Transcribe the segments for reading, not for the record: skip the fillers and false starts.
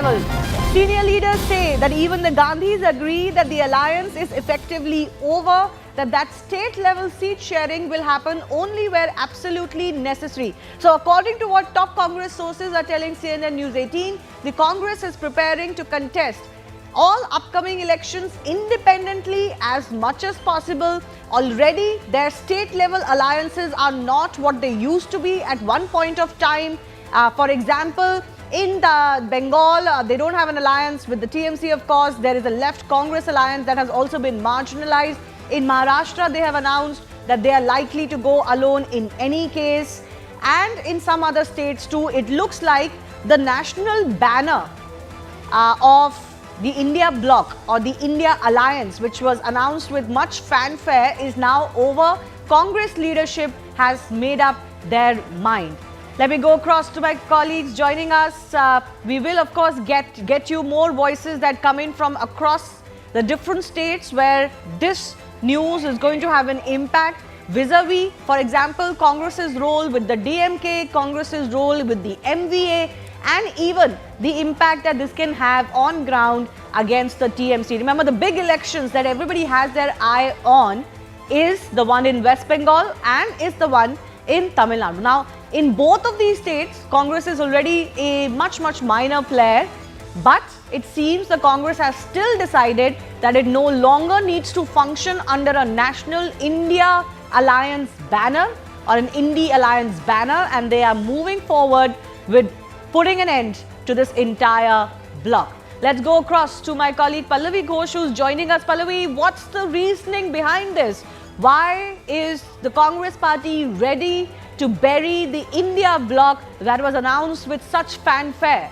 Senior leaders say that even the Gandhis agree that the alliance is effectively over, that state level seat sharing will happen only where absolutely necessary. So according to what top Congress sources are telling CNN News 18, the Congress is preparing to contest all upcoming elections independently as much as possible. Already their state level alliances are not what they used to be at one point of time. For example, in the Bengal, they don't have an alliance with the TMC, of course. There is a left Congress alliance that has also been marginalized. In Maharashtra, they have announced that they are likely to go alone in any case. And in some other states too, it looks like the national banner of the India Bloc or the India Alliance, which was announced with much fanfare, is now over. Congress leadership has made up their mind. Let me go across to my colleagues joining us. We will, of course, get you more voices that come in from across the different states where this news is going to have an impact vis-a-vis, for example, Congress's role with the DMK, Congress's role with the MVA, and even the impact that this can have on ground against the TMC. Remember, the big elections that everybody has their eye on is the one in West Bengal and is the one in Tamil Nadu. Now, in both of these states, Congress is already a much minor player, but it seems the Congress has still decided that it no longer needs to function under a National India Alliance banner or an INDI Alliance banner, and they are moving forward with putting an end to this entire bloc. Let's go across to my colleague Pallavi Ghosh, who's joining us. Pallavi, what's the reasoning behind this? Why is the Congress party ready to bury the India bloc that was announced with such fanfare?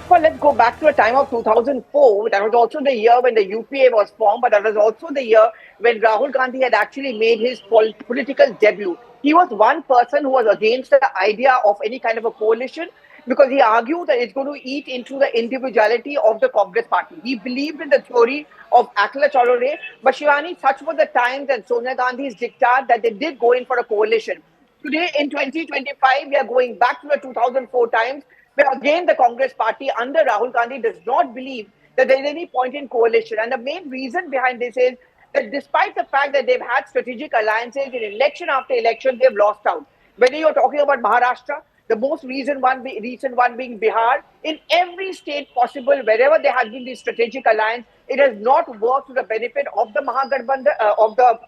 Well, let's go back to a time of 2004. That was also the year when the UPA was formed, but that was also the year when Rahul Gandhi had actually made his political debut. He was one person who was against the idea of any kind of a coalition because he argued that it's going to eat into the individuality of the Congress party. He believed in the theory of Akla Chalore, but Shivani, such were the times and Sonia Gandhi's diktat that they did go in for a coalition. Today, in 2025, we are going back to the 2004 times, where again the Congress party under Rahul Gandhi does not believe that there is any point in coalition. And the main reason behind this is that despite the fact that they've had strategic alliances in election after election, they've lost out. Whether you're talking about Maharashtra, the most recent one being Bihar, in every state possible, wherever there has been this strategic alliance, it has not worked to the benefit of the Mahagathbandhan, of the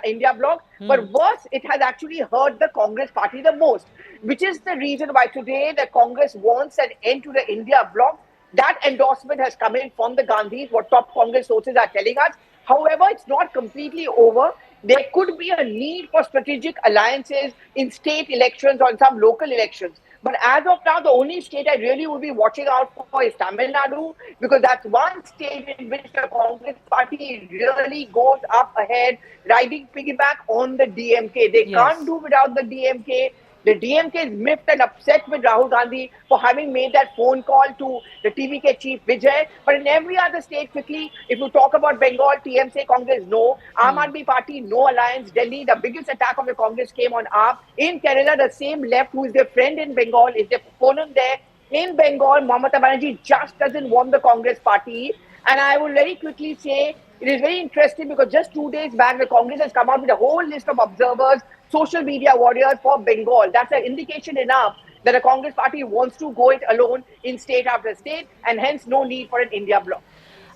India Bloc, but worse, it has actually hurt the Congress party the most, which is the reason why today the Congress wants an end to the India Bloc. That endorsement has come in from the Gandhis, what top Congress sources are telling us. However, it's not completely over. There could be a need for strategic alliances in state elections or in some local elections. But as of now, the only state I really would be watching out for is Tamil Nadu, because that's one state in which the Congress party really goes up ahead, riding piggyback on the DMK. They can't do without the DMK. The DMK is miffed and upset with Rahul Gandhi for having made that phone call to the TVK chief Vijay. But in every other state, quickly, if you talk about Bengal, TMC, Congress, no. Aam Aadmi Party, no alliance. Delhi, the biggest attack of the Congress came on AAP. In Kerala, the same left, who is their friend in Bengal, is their opponent there. In Bengal, Mamata Banerjee just doesn't want the Congress party. And I will very quickly say, it is very interesting because just 2 days back, the Congress has come out with a whole list of observers, social media warriors for Bengal. That's an indication enough that the Congress party wants to go it alone in state after state, and hence no need for an India bloc.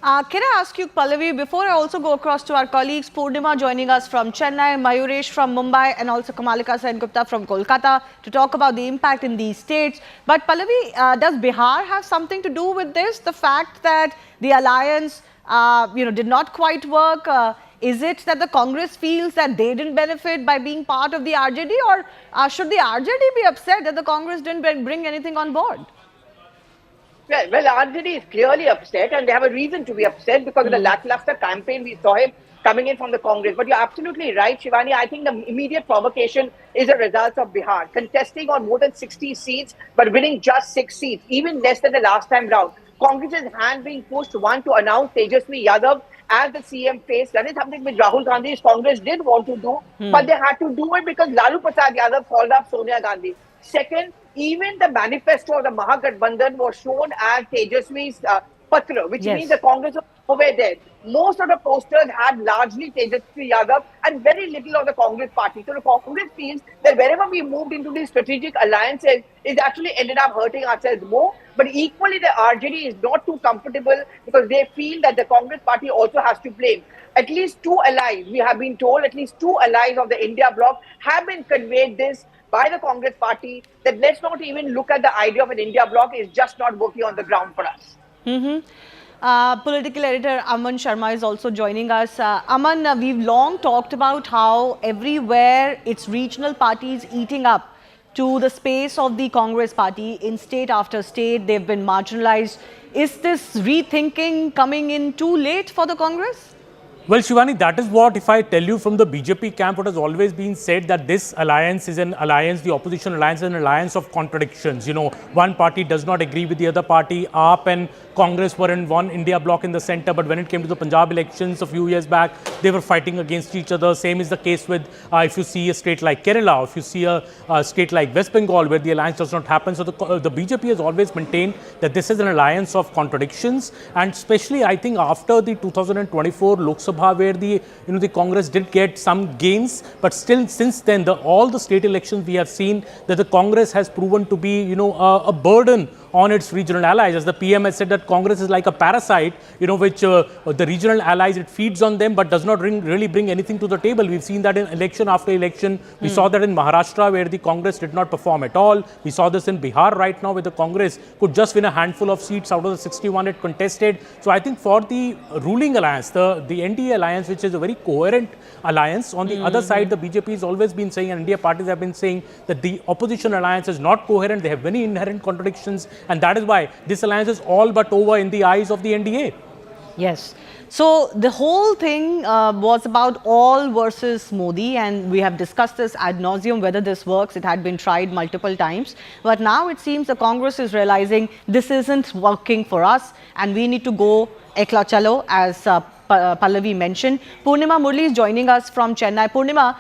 Can I ask you, Pallavi, before I also go across to our colleagues, Purnima joining us from Chennai, Mayuresh from Mumbai, and also Kamalika Sengupta from Kolkata to talk about the impact in these states. But Pallavi, does Bihar have something to do with this? The fact that the alliance did not quite work? Is it that the Congress feels that they didn't benefit by being part of the RJD, or should the RJD be upset that the Congress didn't bring anything on board? Well, RJD is clearly upset, and they have a reason to be upset because of the lackluster campaign we saw him coming in from the Congress. But you're absolutely right, Shivani. I think the immediate provocation is a result of Bihar contesting on more than 60 seats, but winning just 6 seats, even less than the last time round. Congress's hand being pushed, one, to announce Tejasvi Yadav as the CM face. That is something which Rahul Gandhi's Congress did want to do, but they had to do it because Lalu Prasad Yadav called up Sonia Gandhi. Second, even the manifesto of the Mahagathbandhan was shown as Tejaswi's Patra, which means the Yes. Congress was over there. Most of the posters had largely Tejaswi Yadav and very little of the Congress party. So the Congress feels that wherever we moved into these strategic alliances, it actually ended up hurting ourselves more. But equally, the RJD is not too comfortable because they feel that the Congress party also has to blame. At least two allies, we have been told, at least two allies of the India Bloc have been conveyed this by the Congress party that let's not even look at the idea of an India Bloc, is just not working on the ground for us. Political editor Aman Sharma is also joining us. Aman, we've long talked about how everywhere it's regional parties eating up to the space of the Congress party in state after state. They've been marginalized. Is this rethinking coming in too late for the Congress? Well, Shivani, that is what, if I tell you from the BJP camp, what has always been said, that this alliance is an alliance, the opposition alliance is an alliance of contradictions. You know, one party does not agree with the other party. AAP and Congress were in one India bloc in the center, but when it came to the Punjab elections a few years back, they were fighting against each other. Same is the case with, if you see a state like Kerala, or if you see a state like West Bengal, where the alliance does not happen. So the BJP has always maintained that this is an alliance of contradictions, and especially, I think, after the 2024 Lok Sabha, where the Congress did get some gains, but still since then all the state elections we have seen that the Congress has proven to be a burden on its regional allies. As the PM has said, that Congress is like a parasite, which the regional allies, it feeds on them but does not really bring anything to the table. We've seen that in election after election. We saw that in Maharashtra, where the Congress did not perform at all. We saw this in Bihar right now, where the Congress could just win a handful of seats out of the 61 it contested. So I think for the ruling alliance, the NDA alliance, which is a very coherent alliance, on the other side, the BJP has always been saying, and India parties have been saying, that the opposition alliance is not coherent. They have many inherent contradictions, and that is why this alliance is all but over in the eyes of the NDA. Yes. So the whole thing was about all versus Modi, and we have discussed this ad nauseum whether this works. It had been tried multiple times, but now it seems the Congress is realizing this isn't working for us, and we need to go ekla chalo, as Pallavi mentioned. Purnima Murli is joining us from Chennai. Purnima,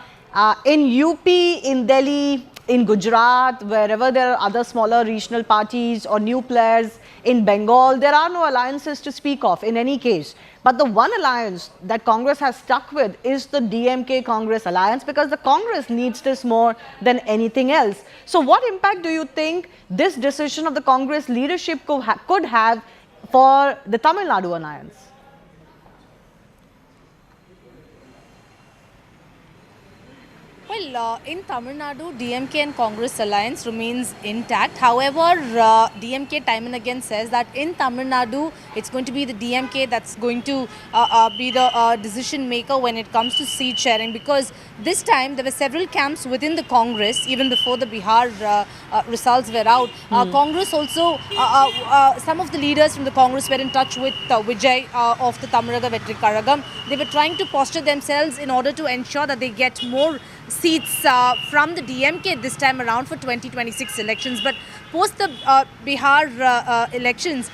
in UP, in Delhi, in Gujarat, wherever there are other smaller regional parties or new players, in Bengal, there are no alliances to speak of in any case. But the one alliance that Congress has stuck with is the DMK-Congress alliance, because the Congress needs this more than anything else. So what impact do you think this decision of the Congress leadership could have for the Tamil Nadu alliance? Well, in Tamil Nadu, DMK and Congress alliance remains intact. However, DMK time and again says that in Tamil Nadu, it's going to be the DMK that's going to be the decision maker when it comes to seat sharing, because this time there were several camps within the Congress, even before the Bihar results were out. Congress also, some of the leaders from the Congress were in touch with Vijay of the Tamaraga Vetri Karagam. They were trying to posture themselves in order to ensure that they get more seats from the DMK this time around for 2026 elections. But post the Bihar elections,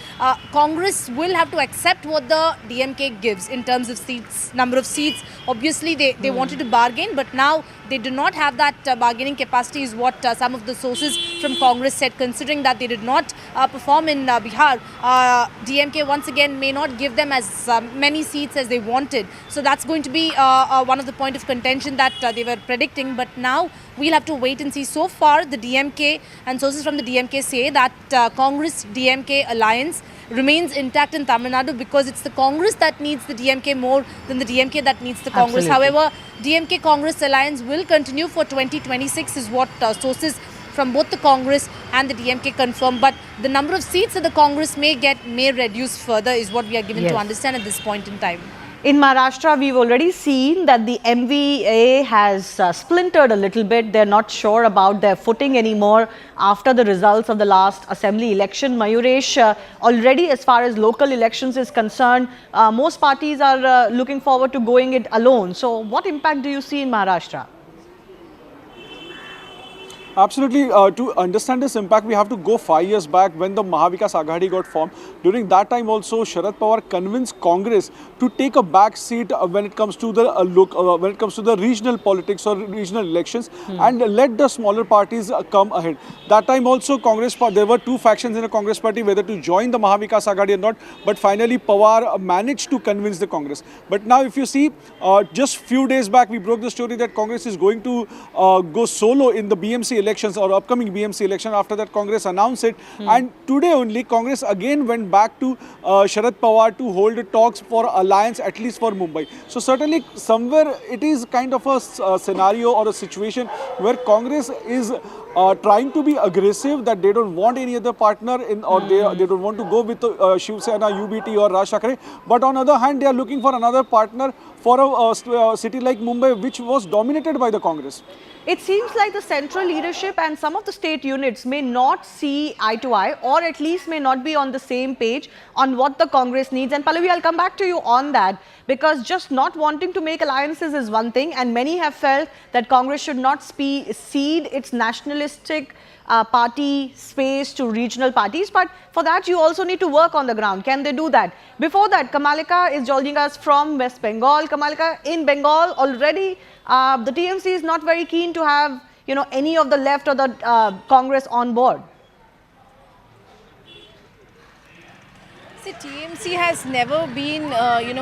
Congress will have to accept what the DMK gives in terms of seats, number of seats. Obviously, they wanted to bargain, but now they do not have that bargaining capacity, is what some of the sources from Congress said, considering that they did not perform in Bihar. DMK once again may not give them as many seats as they wanted. So that's going to be one of the point of contention that they were predicting. But now we'll have to wait and see. So far, the DMK and sources from the DMK say that Congress-DMK alliance remains intact in Tamil Nadu, because it's the Congress that needs the DMK more than the DMK that needs the Congress. Absolutely. However, DMK-Congress alliance will continue for 2026 is what sources from both the Congress and the DMK confirm. But the number of seats that the Congress may get may reduce further, is what we are given to understand at this point in time. In Maharashtra, we've already seen that the MVA has splintered a little bit. They're not sure about their footing anymore after the results of the last assembly election. Mayuresh, already as far as local elections is concerned, most parties are looking forward to going it alone. So what impact do you see in Maharashtra? Absolutely. To understand this impact, we have to go 5 years back when the Mahavikas Aghadi got formed. During that time also, Sharad Pawar convinced Congress to take a back seat when it comes to the regional politics or regional elections and let the smaller parties come ahead. That time also, there were two factions in the Congress party whether to join the Mahavikas Aghadi or not. But finally, Pawar managed to convince the Congress. But now, if you see, just few days back, we broke the story that Congress is going to go solo in the BMC elections or upcoming BMC election. After that, Congress announced it, and today only Congress again went back to Sharad Pawar to hold talks for alliance, at least for Mumbai. So certainly somewhere it is kind of a scenario or a situation where Congress is trying to be aggressive, that they don't want any other partner in, or they don't want to go with Shiv Sena, UBT or Raj Thackeray. But on the other hand, they are looking for another partner for a city like Mumbai, which was dominated by the Congress. It seems like the central leadership and some of the state units may not see eye to eye, or at least may not be on the same page on what the Congress needs. And Pallavi, I'll come back to you on that, because just not wanting to make alliances is one thing, and many have felt that Congress should not cede its nationalistic party space to regional parties. But for that, you also need to work on the ground. Can they do that? Before that, Kamalika is joining us from West Bengal. Kamalika, in Bengal already, the TMC is not very keen to have, any of the left or the Congress on board. See, TMC has never been,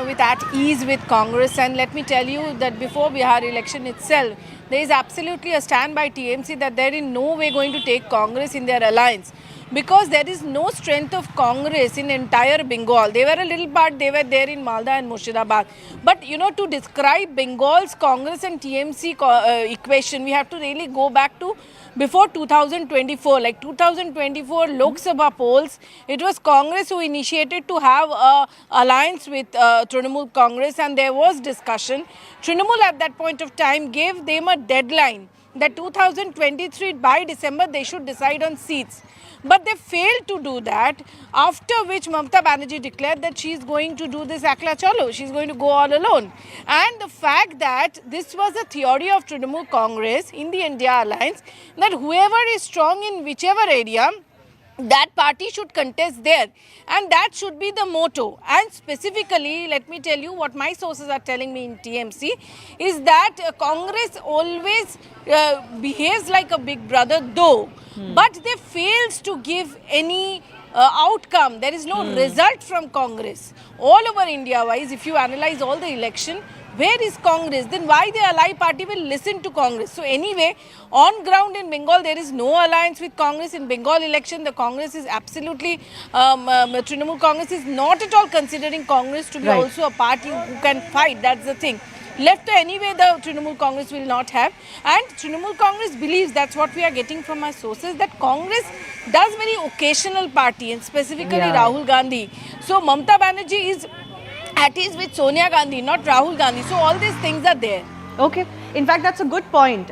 with at ease with Congress, and let me tell you that before Bihar election itself, there is absolutely a stand by TMC that they are in no way going to take Congress in their alliance, because there is no strength of Congress in entire Bengal. They were a little part, they were there in Malda and Murshidabad. But, to describe Bengal's Congress and TMC equation, we have to really go back to before 2024, like 2024 Lok Sabha polls. It was Congress who initiated to have a alliance with Trinamool Congress, and there was discussion. Trinamool at that point of time gave them a deadline that 2023 by December they should decide on seats. But they failed to do that, after which Mamata Banerjee declared that she is going to do this Akla Chalo, she is going to go all alone. And the fact that this was a theory of Trinamool Congress in the India alliance, that whoever is strong in whichever area, that party should contest there, and that should be the motto. And specifically, let me tell you what my sources are telling me in TMC is that Congress always behaves like a big brother, though, but they fails to give any outcome. There is no result from Congress. All over India wise, if you analyze all the election, where is Congress? Then why the ally party will listen to Congress? So anyway, on ground in Bengal, there is no alliance with Congress. In Bengal election, the Congress is absolutely, Trinamool Congress is not at all considering Congress to be also a party who can fight. That's the thing. Left to anyway, the Trinamool Congress will not have. And Trinamool Congress believes, that's what we are getting from our sources, that Congress does very occasional party, and specifically Rahul Gandhi. So Mamata Banerjee is at ease with Sonia Gandhi, not Rahul Gandhi. So all these things are there. Okay. In fact, that's a good point.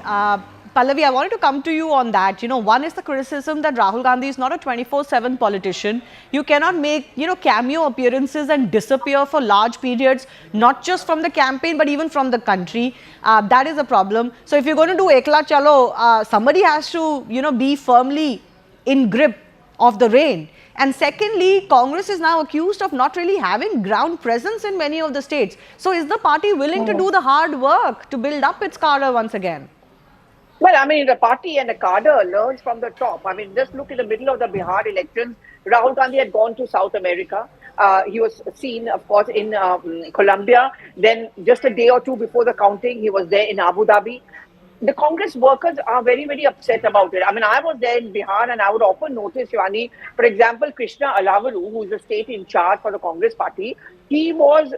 Pallavi, I wanted to come to you on that. One is the criticism that Rahul Gandhi is not a 24/7 politician. You cannot make, cameo appearances and disappear for large periods, not just from the campaign, but even from the country. That is a problem. So if you're going to do Ekla Chalo, somebody has to, be firmly in grip of the rein. And secondly, Congress is now accused of not really having ground presence in many of the states. So is the party willing to do the hard work to build up its cadre once again? Well, I mean, the party and the cadre learns from the top. I mean, just look in the middle of the Bihar elections. Rahul Gandhi had gone to South America. He was seen, of course, in Colombia. Then just a day or two before the counting, he was there in Abu Dhabi. The Congress workers are very, very upset about it. I mean, I was there in Bihar, and I would often notice, Shivani, for example, Krishna Alavaru, who is the state in charge for the Congress party, he was,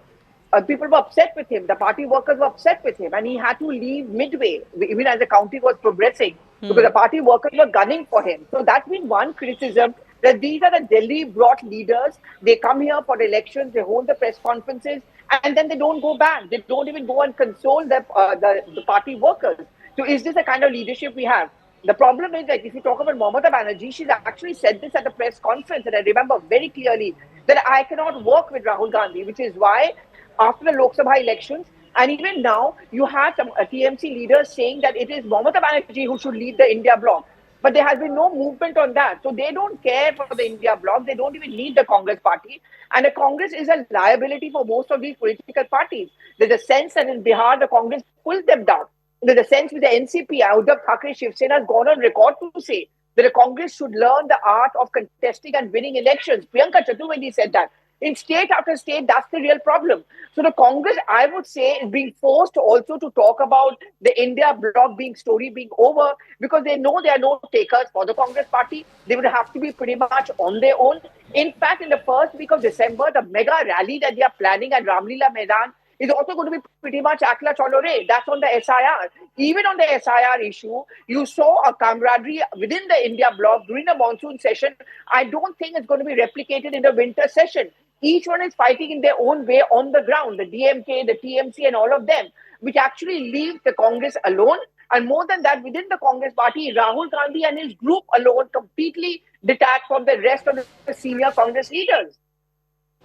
people were upset with him. The party workers were upset with him, and he had to leave midway, even as the counting was progressing, because the party workers were gunning for him. So that's been one criticism, that these are the Delhi-brought leaders. They come here for the elections, they hold the press conferences, and then they don't go back. They don't even go and console the party workers. So is this the kind of leadership we have? The problem is that if you talk about Mamata Banerjee, she's actually said this at the press conference, and I remember very clearly that I cannot work with Rahul Gandhi, which is why after the Lok Sabha elections, and even now, you have some TMC leaders saying that it is Mamata Banerjee who should lead the India Bloc. But there has been no movement on that. So they don't care for the India Bloc. They don't even need the Congress party. And the Congress is a liability for most of these political parties. There's a sense that in Bihar, the Congress pulled them down. There's a sense with the NCP, Uddhav Thackeray Shiv Sena has gone on record to say that the Congress should learn the art of contesting and winning elections. Priyanka Chaturvedi said that. In state after state, that's the real problem. So the Congress, I would say, is being forced also to talk about the India Bloc story being over, because they know there are no takers for the Congress party. They would have to be pretty much on their own. In fact, in the first week of December, the mega rally that they are planning at Ramlila Maidan is also going to be pretty much Akla Cholore. That's on the SIR. Even on the SIR issue, you saw a camaraderie within the India Bloc during the monsoon session. I don't think it's going to be replicated in the winter session. Each one is fighting in their own way on the ground, the DMK, the TMC and all of them, which actually leaves the Congress alone. And more than that, within the Congress party, Rahul Gandhi and his group alone completely detached from the rest of the senior Congress leaders.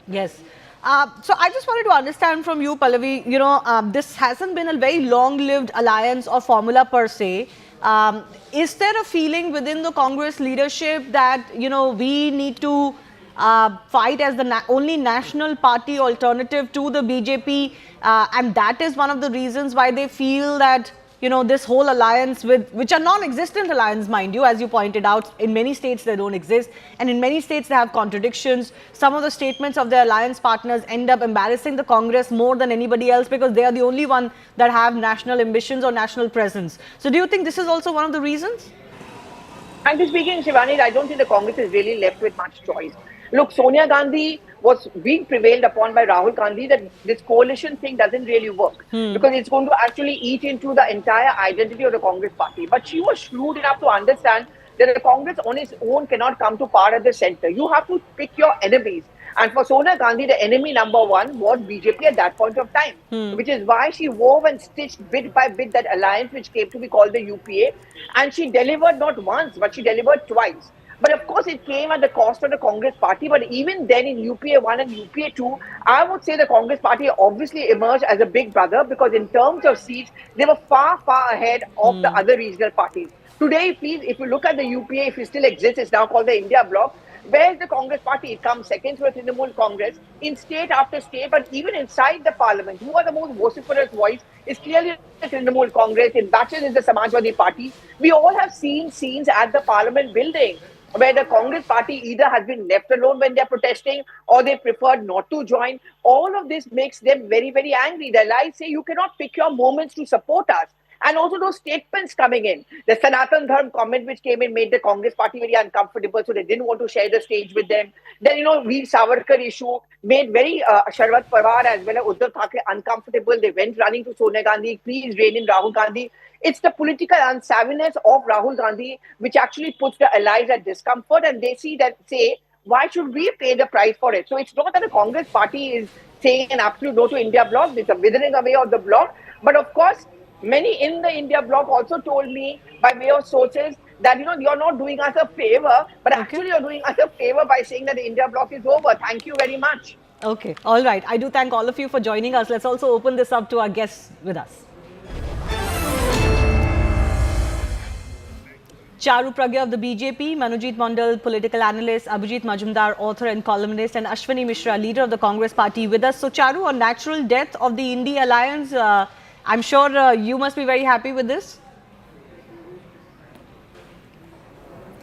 Yes. So I just wanted to understand from you, Pallavi, this hasn't been a very long-lived alliance or formula per se. Is there a feeling within the Congress leadership that, we need to fight as the only national party alternative to the BJP, and that is one of the reasons why they feel that this whole alliance which are non-existent alliance, mind you, as you pointed out, in many states they don't exist, and in many states they have contradictions. Some of the statements of their alliance partners end up embarrassing the Congress more than anybody else, because they are the only one that have national ambitions or national presence. So do you think this is also one of the reasons? Frankly speaking, Shivani, I don't think the Congress is really left with much choice. Look, Sonia Gandhi was being prevailed upon by Rahul Gandhi that this coalition thing doesn't really work, because it's going to actually eat into the entire identity of the Congress party. But she was shrewd enough to understand that the Congress on its own cannot come to power at the center. You have to pick your enemies. And for Sonia Gandhi, the enemy number one was BJP at that point of time, which is why she wove and stitched bit by bit that alliance which came to be called the UPA. And she delivered not once, but she delivered twice. But of course, it came at the cost of the Congress party. But even then, in UPA 1 and UPA 2, I would say the Congress party obviously emerged as a big brother, because in terms of seats, they were far, far ahead of the other regional parties. Today, please, if you look at the UPA, if it still exists, it's now called the India Bloc. Where's the Congress party? It comes second to the Trinamool Congress in state after state, but even inside the parliament, who are the most vociferous voice is clearly the Trinamool Congress. In batches is the Samajwadi Party. We all have seen scenes at the parliament building where the Congress party either has been left alone when they're protesting, or they preferred not to join. All of this makes them very, very angry. The allies say you cannot pick your moments to support us. And also those statements coming in. The Sanatan Dharm comment which came in made the Congress party very uncomfortable, so they didn't want to share the stage with them. Then, Veer Savarkar issue made very Sharad Pawar as well as Uddhav Thackeray uncomfortable. They went running to Sonia Gandhi, please rein in Rahul Gandhi. It's the political unsavviness of Rahul Gandhi which actually puts the allies at discomfort, and they say, why should we pay the price for it? So it's not that the Congress party is saying an absolute no to India Bloc. It's a withering away of the bloc. But of course, many in the India Bloc also told me by way of sources that, you're not doing us a favor, but actually you're doing us a favor by saying that the India Bloc is over. Thank you very much. Okay. All right. I do thank all of you for joining us. Let's also open this up to our guests with us. Charu Pragya of the BJP, Manojit Mondal, political analyst, Abhijit Majumdar, author and columnist, and Ashwini Mishra, leader of the Congress party with us. So Charu, on natural death of the INDI alliance, I'm sure you must be very happy with this.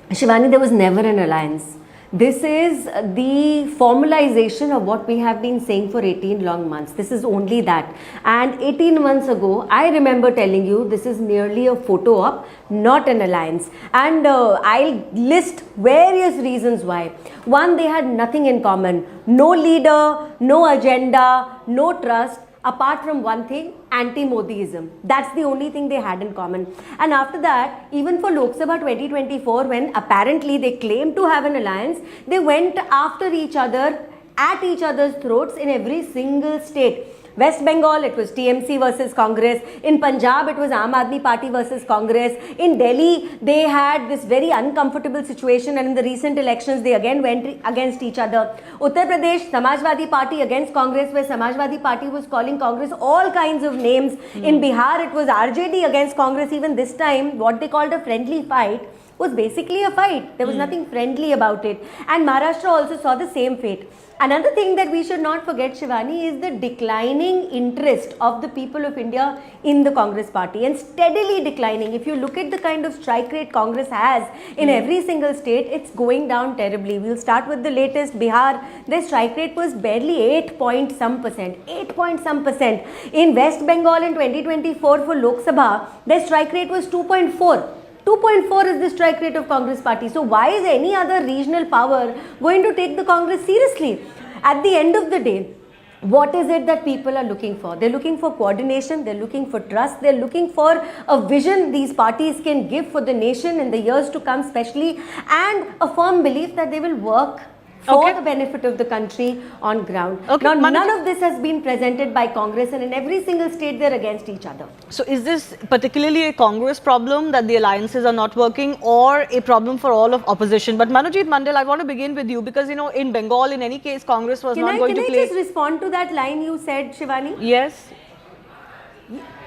Shivani, there was never an alliance. This is the formalization of what we have been saying for 18 long months. This is only that. And 18 months ago, I remember telling you this is merely a photo op, not an alliance. And I'll list various reasons why. One, they had nothing in common. No leader, no agenda, no trust. Apart from one thing, anti-Modiism. That's the only thing they had in common. And after that, even for Lok Sabha 2024, when apparently they claimed to have an alliance, they went after each other, at each other's throats in every single state. West Bengal, it was TMC versus Congress. In Punjab, it was Aam Aadmi Party versus Congress. In Delhi, they had this very uncomfortable situation, and in the recent elections, they again went against each other. Uttar Pradesh, Samajwadi Party against Congress, where Samajwadi Party was calling Congress all kinds of names. In Bihar, it was RJD against Congress. Even this time, what they called a friendly fight. was basically a fight. There was nothing friendly about it. And Maharashtra also saw the same fate. Another thing that we should not forget, Shivani, is the declining interest of the people of India in the Congress party, and steadily declining. If you look at the kind of strike rate Congress has in every single state, it's going down terribly. We'll start with the latest, Bihar. Their strike rate was barely 8 point some percent. 8 point some percent. In West Bengal in 2024 for Lok Sabha, their strike rate was 2.4. 2.4 is the strike rate of Congress party. So why is any other regional power going to take the Congress seriously? At the end of the day, what is it that people are looking for? They're looking for coordination, they're looking for trust, they're looking for a vision these parties can give for the nation in the years to come especially, and a firm belief that they will work for the benefit of the country on ground. Now, none of this has been presented by Congress, and in every single state they're against each other. So is this particularly a Congress problem that the alliances are not working, or a problem for all of opposition? But Manojit Mandal, I want to begin with you because, you know, in Bengal, in any case, Congress was not going to play. Can I just respond to that line you said, Shivani? Yes.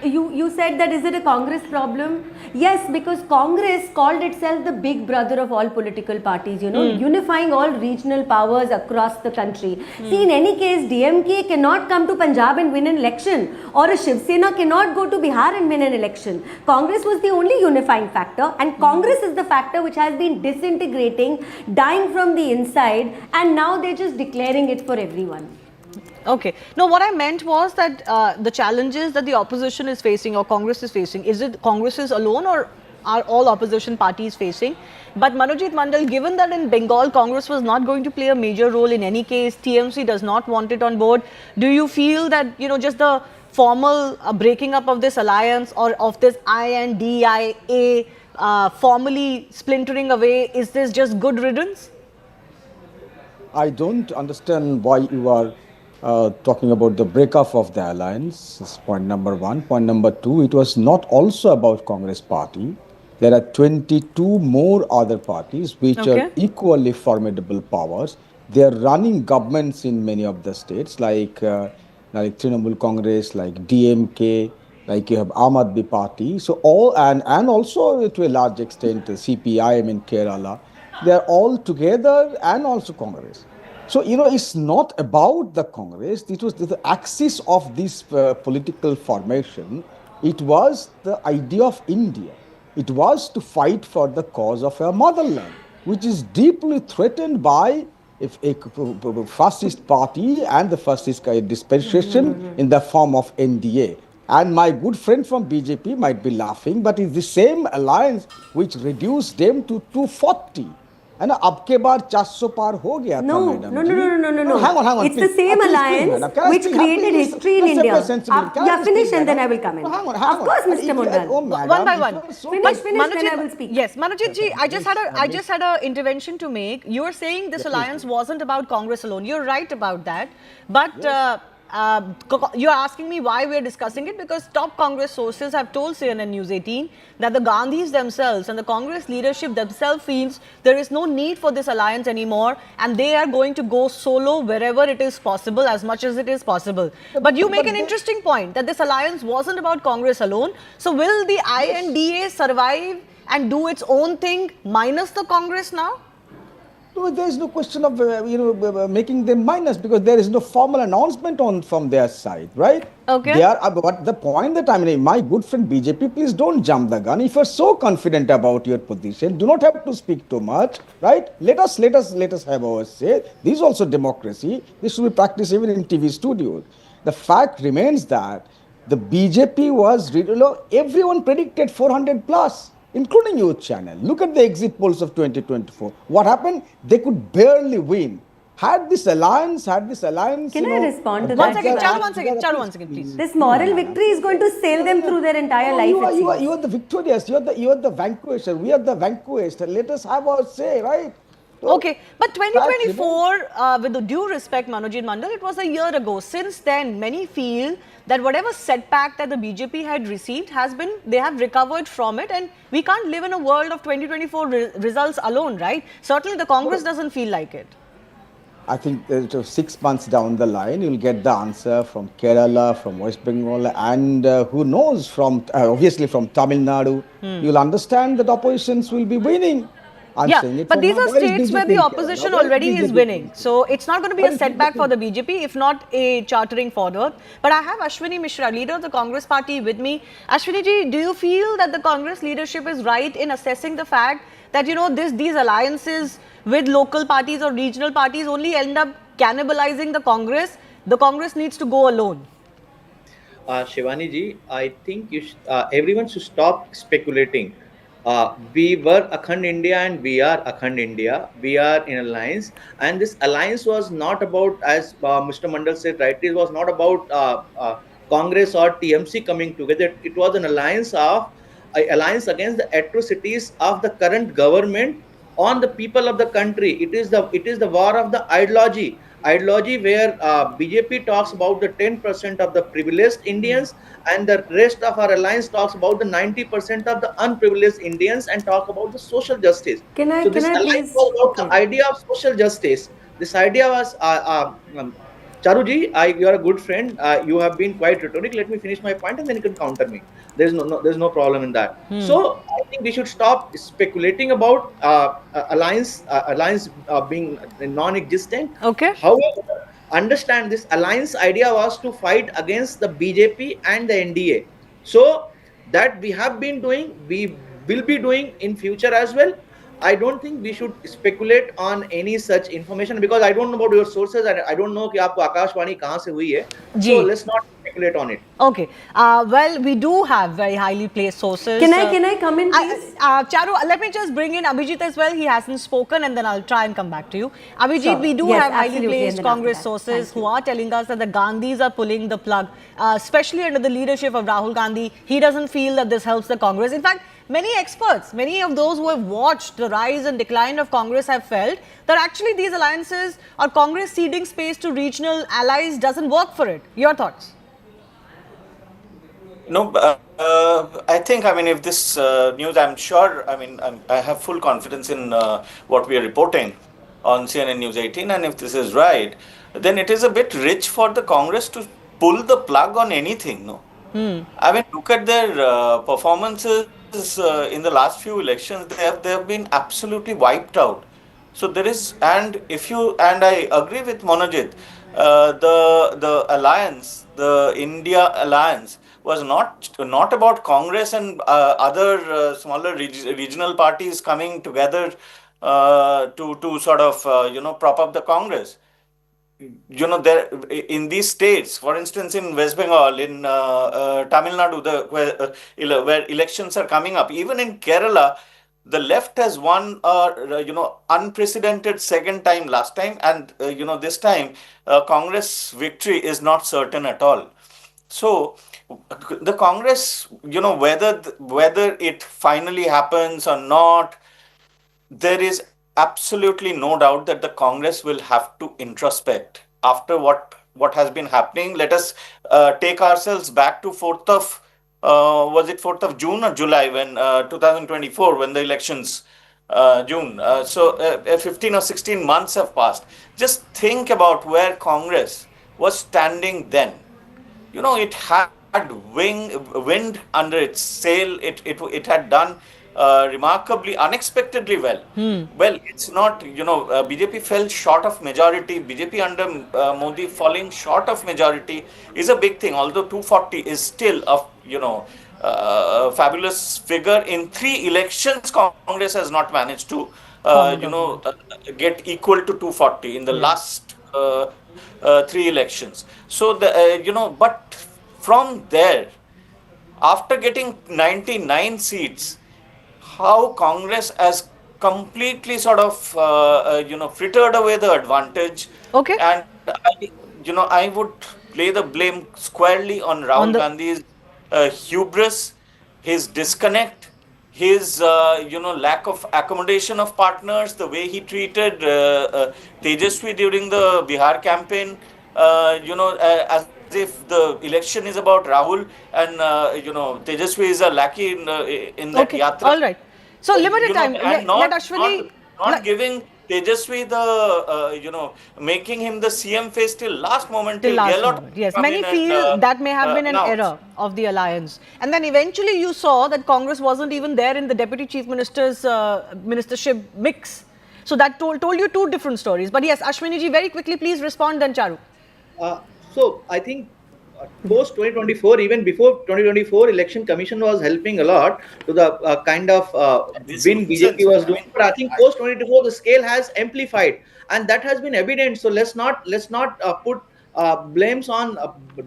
You said that is it a Congress problem? Yes, because Congress called itself the big brother of all political parties, you know, unifying all regional powers across the country. See, in any case, DMK cannot come to Punjab and win an election, or a Shiv Sena cannot go to Bihar and win an election. Congress was the only unifying factor, and Congress is the factor which has been disintegrating, dying from the inside, and now they're just declaring it for everyone. Okay. No, what I meant was that the challenges that the opposition is facing or Congress is facing, is it Congress alone or are all opposition parties facing? But Manojit Mandal, given that in Bengal, Congress was not going to play a major role in any case, TMC does not want it on board, do you feel that, you know, just the formal breaking up of this alliance or of this INDIA formally splintering away, is this just good riddance? I don't understand why you are talking about the breakup of the alliance. That's point number one. Point number two, it was not also about Congress party. There are 22 more other parties which are equally formidable powers. They are running governments in many of the states, like Trinamool Congress, like DMK, like you have Aam Aadmi Party. So all and also to a large extent CPIM in Kerala. They are all together, and also Congress. So, you know, it's not about the Congress. It was the axis of this political formation. It was the idea of India. It was to fight for the cause of our motherland, which is deeply threatened by a fascist party and the fascist dispensation in the form of NDA. And my good friend from BJP might be laughing, but it's the same alliance which reduced them to 240. And अब के बार 400 पार हो गया था madam No. Hang on. It's the same alliance which created history in India. Yeah, finish and then I will come in. Of course, Mr. Mundal. One by one. Finish, then I will speak. Yes, Manojit ji, I just had a intervention to make. You are saying this alliance wasn't about Congress alone. You're right about that. But you're asking me why we're discussing it, because top Congress sources have told CNN News18 that the Gandhis themselves and the Congress leadership themselves feels there is no need for this alliance anymore, and they are going to go solo wherever it is possible, as much as it is possible. But you make an interesting point that this alliance wasn't about Congress alone. So will the INDA survive and do its own thing minus the Congress now? No, there is no question of making them minus, because there is no formal announcement from their side, right? Okay. They are, but the point that I mean, my good friend BJP, please don't jump the gun. If you are so confident about your position, do not have to speak too much, right? Let us have our say. This is also democracy. This should be practiced even in TV studios. The fact remains that the BJP was, everyone predicted 400 plus. Including Youth Channel. Look at the exit polls of 2024. What happened? They could barely win. Had this alliance, Can I respond to that? Charu, one second, please. This moral victory is going to sail them through their entire life. You are the victorious. You are the vanquisher. We are the vanquished. Let us have our say, right? Okay, but 2024, with the due respect, Manojit Mandal, it was a year ago. Since then, many feel that whatever setback that the BJP had received they have recovered from it, and we can't live in a world of 2024 results alone, right? Certainly the Congress doesn't feel like it. I think that 6 months down the line, you'll get the answer from Kerala, from West Bengal, and who knows, from obviously from Tamil Nadu. You'll understand that oppositions will be winning. I'm Yeah, saying it but from these now. are Where is states where BJP the in Kerala? opposition Where is already is BJP in winning. Kerala? So it's not going to be Where a is setback BJP? for the BJP, if not a chartering forward. But I have Ashwini Mishra, leader of the Congress party, with me. Ashwini ji, do you feel that the Congress leadership is right in assessing the fact that, you know, these alliances with local parties or regional parties only end up cannibalizing the Congress? The Congress needs to go alone. Shivani ji, I think everyone should stop speculating. We were Akhand India and we are Akhand India. We are in alliance, and this alliance was not about, as Mr. Mandal said rightly, it was not about Congress or TMC coming together. It was an alliance against the atrocities of the current government on the people of the country. It is the war of the ideology where BJP talks about the 10% of the privileged Indians, and the rest of our alliance talks about the 90% of the unprivileged Indians and talk about the social justice. So Can this I alliance please? was about Okay. the idea of social justice. This idea was Charuji, you are a good friend. You have been quite rhetoric. Let me finish my point, and then you can counter me. There's no problem in that. So I think we should stop speculating about alliance being non-existent. Okay. However, understand this alliance idea was to fight against the BJP and the NDA. So that we have been doing, we will be doing in future as well. I don't think we should speculate on any such information, because I don't know about your sources and I don't know कि आपको आकाशवाणी कहाँ से हुई है. So Ji. let's not speculate on it. Okay. Well, we do have very highly placed sources. Can I come in, please? Charu, let me just bring in Abhijit as well. He hasn't spoken, and then I'll try and come back to you. Abhijit, Sure. we do Yes, have highly absolutely, placed and then after Congress that. sources Thank who you. are telling us that the Gandhis are pulling the plug, especially under the leadership of Rahul Gandhi. He doesn't feel that this helps the Congress. In fact, many experts, many of those who have watched the rise and decline of Congress have felt that actually these alliances or Congress ceding space to regional allies doesn't work for it. Your thoughts? No, I think, I mean, if this news, I'm sure, I mean, I have full confidence in what we are reporting on CNN News 18, and if this is right, then it is a bit rich for the Congress to pull the plug on anything, no? I mean, look at their performances in the last few elections. They have been absolutely wiped out. So there is, and I agree with Monojit, the alliance, the India alliance, was not about Congress and other smaller regional parties coming together to sort of prop up the Congress. There in these states, for instance, in West Bengal, in Tamil Nadu, where elections are coming up, even in Kerala, the left has won unprecedented second time last time, and this time Congress victory is not certain at all. So the Congress, whether it finally happens or not, there is absolutely no doubt that the Congress will have to introspect after what has been happening. Let us take ourselves back to 4th of was it 4th of June or July, when 2024, when the elections June. So 15 or 16 months have passed. Just think about where Congress was standing then. It had wind under its sail. It had done remarkably, unexpectedly well. Well, it's not, BJP fell short of majority. BJP under Modi falling short of majority is a big thing, although 240 is still a fabulous figure. In 3 elections, Congress has not managed to, get equal to 240 in the last 3 elections. So, but from there, after getting 99 seats, how Congress has completely sort of, frittered away the advantage. Okay. And I would lay the blame squarely on On Rahul the Gandhi's hubris, his disconnect, his lack of accommodation of partners, the way he treated Tejaswi during the Bihar campaign, as if the election is about Rahul, and Tejaswi is a lackey in that okay, yatra. all right. So limited time. And Let Ashwini. not giving Tejasvi making him the CM face till last moment, Till last Gehlot moment. Yes, come many in feel and, that may have been an announce. error of the alliance. And then eventually you saw that Congress wasn't even there in the Deputy Chief Minister's ministership mix. So that told you two different stories. But yes, Ashwini ji, very quickly, please respond, then Charu. So I think post 2024, even before 2024, election commission was helping a lot to the kind of win BJP was doing. But I think post 2024, the scale has amplified, and that has been evident. So let's not put blames on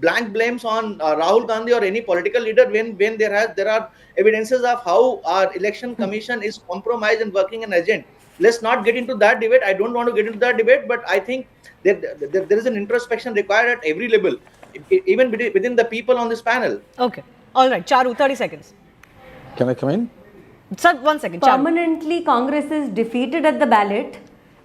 blank blames on Rahul Gandhi or any political leader when there are evidences of how our election commission is compromised and working an agent. Let's not get into that debate. I don't want to get into that debate, but I think there is an introspection required at every level, even within the people on this panel. Okay. All right. Charu, 30 seconds. Can I come in? Sir, 1 second. Charu. Permanently, Congress is defeated at the ballot.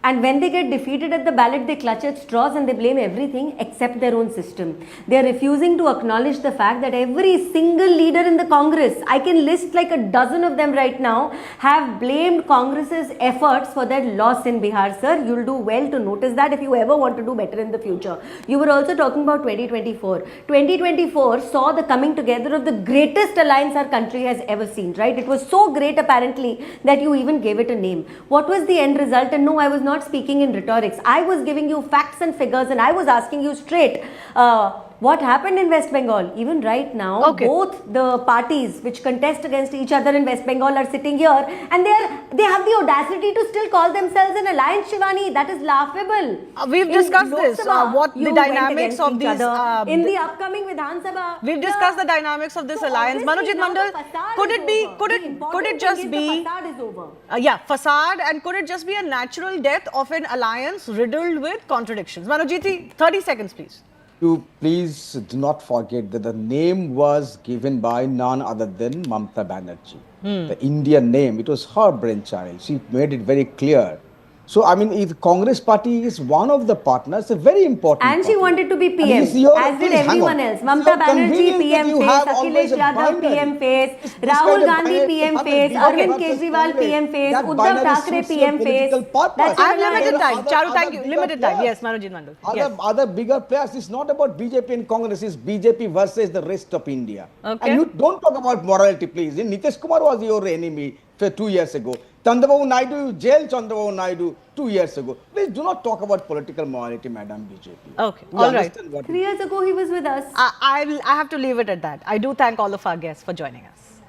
And when they get defeated at the ballot, they clutch at straws and they blame everything except their own system. They are refusing to acknowledge the fact that every single leader in the Congress, I can list like a dozen of them right now, have blamed Congress's efforts for their loss in Bihar. Sir, you'll do well to notice that if you ever want to do better in the future. You were also talking about 2024. 2024 saw the coming together of the greatest alliance our country has ever seen, right? It was so great apparently that you even gave it a name. What was the end result? And no, I was not speaking in rhetorics. I was giving you facts and figures and I was asking you straight what happened in West Bengal. Even right now, both the parties which contest against each other in West Bengal are sitting here and they have the audacity to still call themselves an alliance, Shivani. That is laughable. We've discussed this, what the dynamics of these... in the upcoming Vidhan Sabha. We've discussed the dynamics of this alliance. Manojit Mandal, could it just be... facade, and could it just be a natural death of an alliance riddled with contradictions? Manojit, 30 seconds, please. You please do not forget that the name was given by none other than Mamata Banerjee. The Indian name, it was her brainchild. She made it very clear. So, I mean, if Congress party is one of the partners, a very important And she wanted to be PM, as did everyone else. Mamata Banerjee PM face, Akhilesh Yadav PM face, Rahul Gandhi PM face, Arvind Kejriwal PM face, Uddhav Thackeray PM face. I have limited time. Charu, thank you. Limited time. Yes, Manojit Mandal. Other bigger players, it's not about BJP and Congress, it's BJP versus the rest of India. Okay. And you don't talk about morality, please. Nitish Kumar was your enemy 2 years ago. Chandrababu Naidu, you jailed Chandrababu Naidu 2 years ago. Please do not talk about political morality, Madam BJP. Okay, all right. 3 years ago, he was with us. I have to leave it at that. I do thank all of our guests for joining us.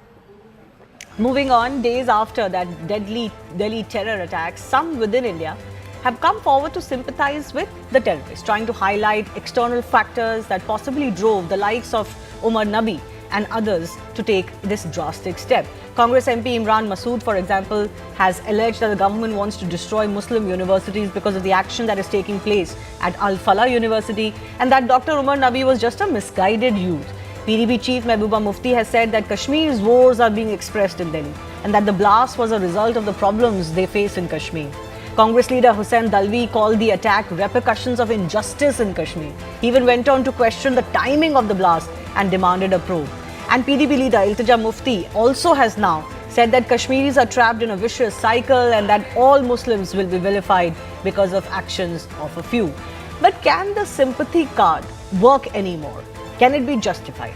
Moving on, days after that deadly Delhi terror attacks, some within India have come forward to sympathize with the terrorists, trying to highlight external factors that possibly drove the likes of Umar Nabi and others to take this drastic step. Congress MP Imran Masood, for example, has alleged that the government wants to destroy Muslim universities because of the action that is taking place at Al-Falah University, and that Dr. Umar Nabi was just a misguided youth. PDP Chief Mehbooba Mufti has said that Kashmir's woes are being expressed in Delhi and that the blast was a result of the problems they face in Kashmir. Congress leader Hussain Dalvi called the attack repercussions of injustice in Kashmir. He even went on to question the timing of the blast and demanded a probe. And PDP leader Iltija Mufti also has now said that Kashmiris are trapped in a vicious cycle and that all Muslims will be vilified because of actions of a few. But can the sympathy card work anymore? Can it be justified?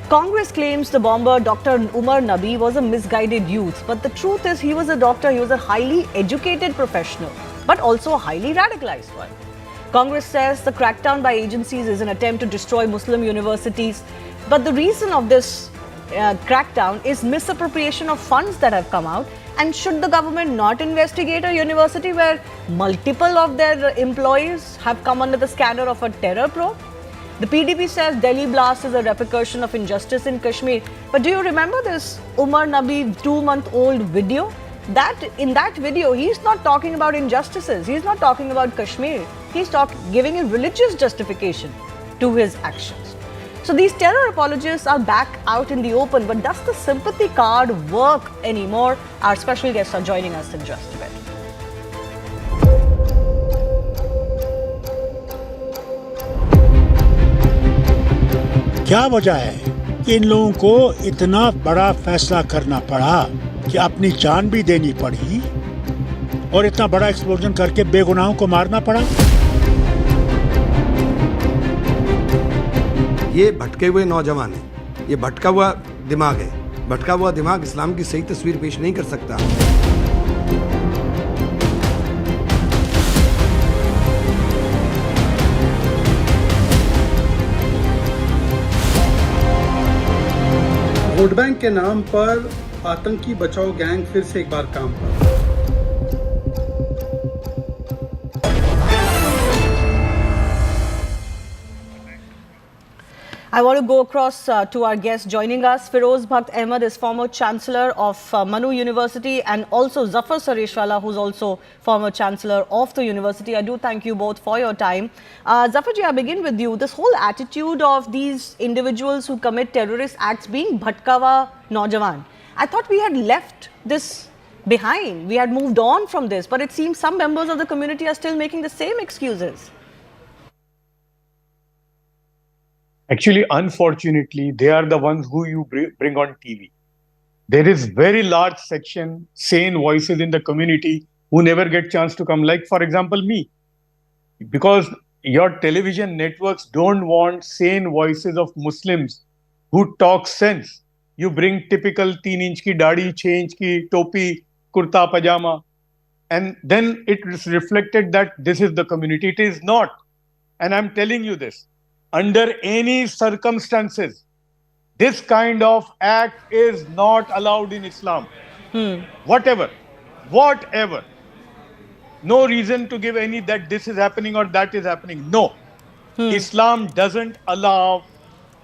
Congress claims the bomber Dr. Umar Nabi was a misguided youth, but the truth is he was a doctor, he was a highly educated professional, but also a highly radicalized one. Congress says the crackdown by agencies is an attempt to destroy Muslim universities, but the reason of this crackdown is misappropriation of funds that have come out. And should the government not investigate a university where multiple of their employees have come under the scanner of a terror probe? The PDP says Delhi blast is a repercussion of injustice in Kashmir. But do you remember this Umar Nabi 2-month-old video? In that video, he's not talking about injustices. He's not talking about Kashmir. He's giving a religious justification to his actions. So these terror apologists are back out in the open. But does the sympathy card work anymore? Our special guests are joining us in just a bit. क्या वजह है कि इन लोगों को इतना बड़ा फैसला करना पड़ा कि अपनी जान भी देनी पड़ी और इतना बड़ा एक्सप्लोजन करके बेगुनाहों को मारना पड़ा। ये भटके हुए नौजवान है, ये भटका हुआ दिमाग है। भटका हुआ दिमाग इस्लाम की सही तस्वीर पेश नहीं कर सकता। वोट बैंक के नाम पर आतंकी बचाओ गैंग फिर से एक बार काम पर। I want to go across to our guest joining us. Feroz Bhakt Ahmed is former Chancellor of Manu University, and also Zafar Sareshwala, who's also former Chancellor of the university. I do thank you both for your time. Zafarji, I begin with you. This whole attitude of these individuals who commit terrorist acts being Bhatkawa Naujawan, I thought we had left this behind. We had moved on from this, but it seems some members of the community are still making the same excuses. Actually, unfortunately, they are the ones who you bring on TV. There is very large section, sane voices in the community who never get chance to come. Like, for example, me. Because your television networks don't want sane voices of Muslims who talk sense. You bring typical 3-inch ki dadi, 6-inch ki topi, kurta, pajama. And then it is reflected that this is the community. It is not. And I'm telling you this. Under any circumstances, this kind of act is not allowed in Islam. Whatever. No reason to give any that this is happening or that is happening. No. Islam doesn't allow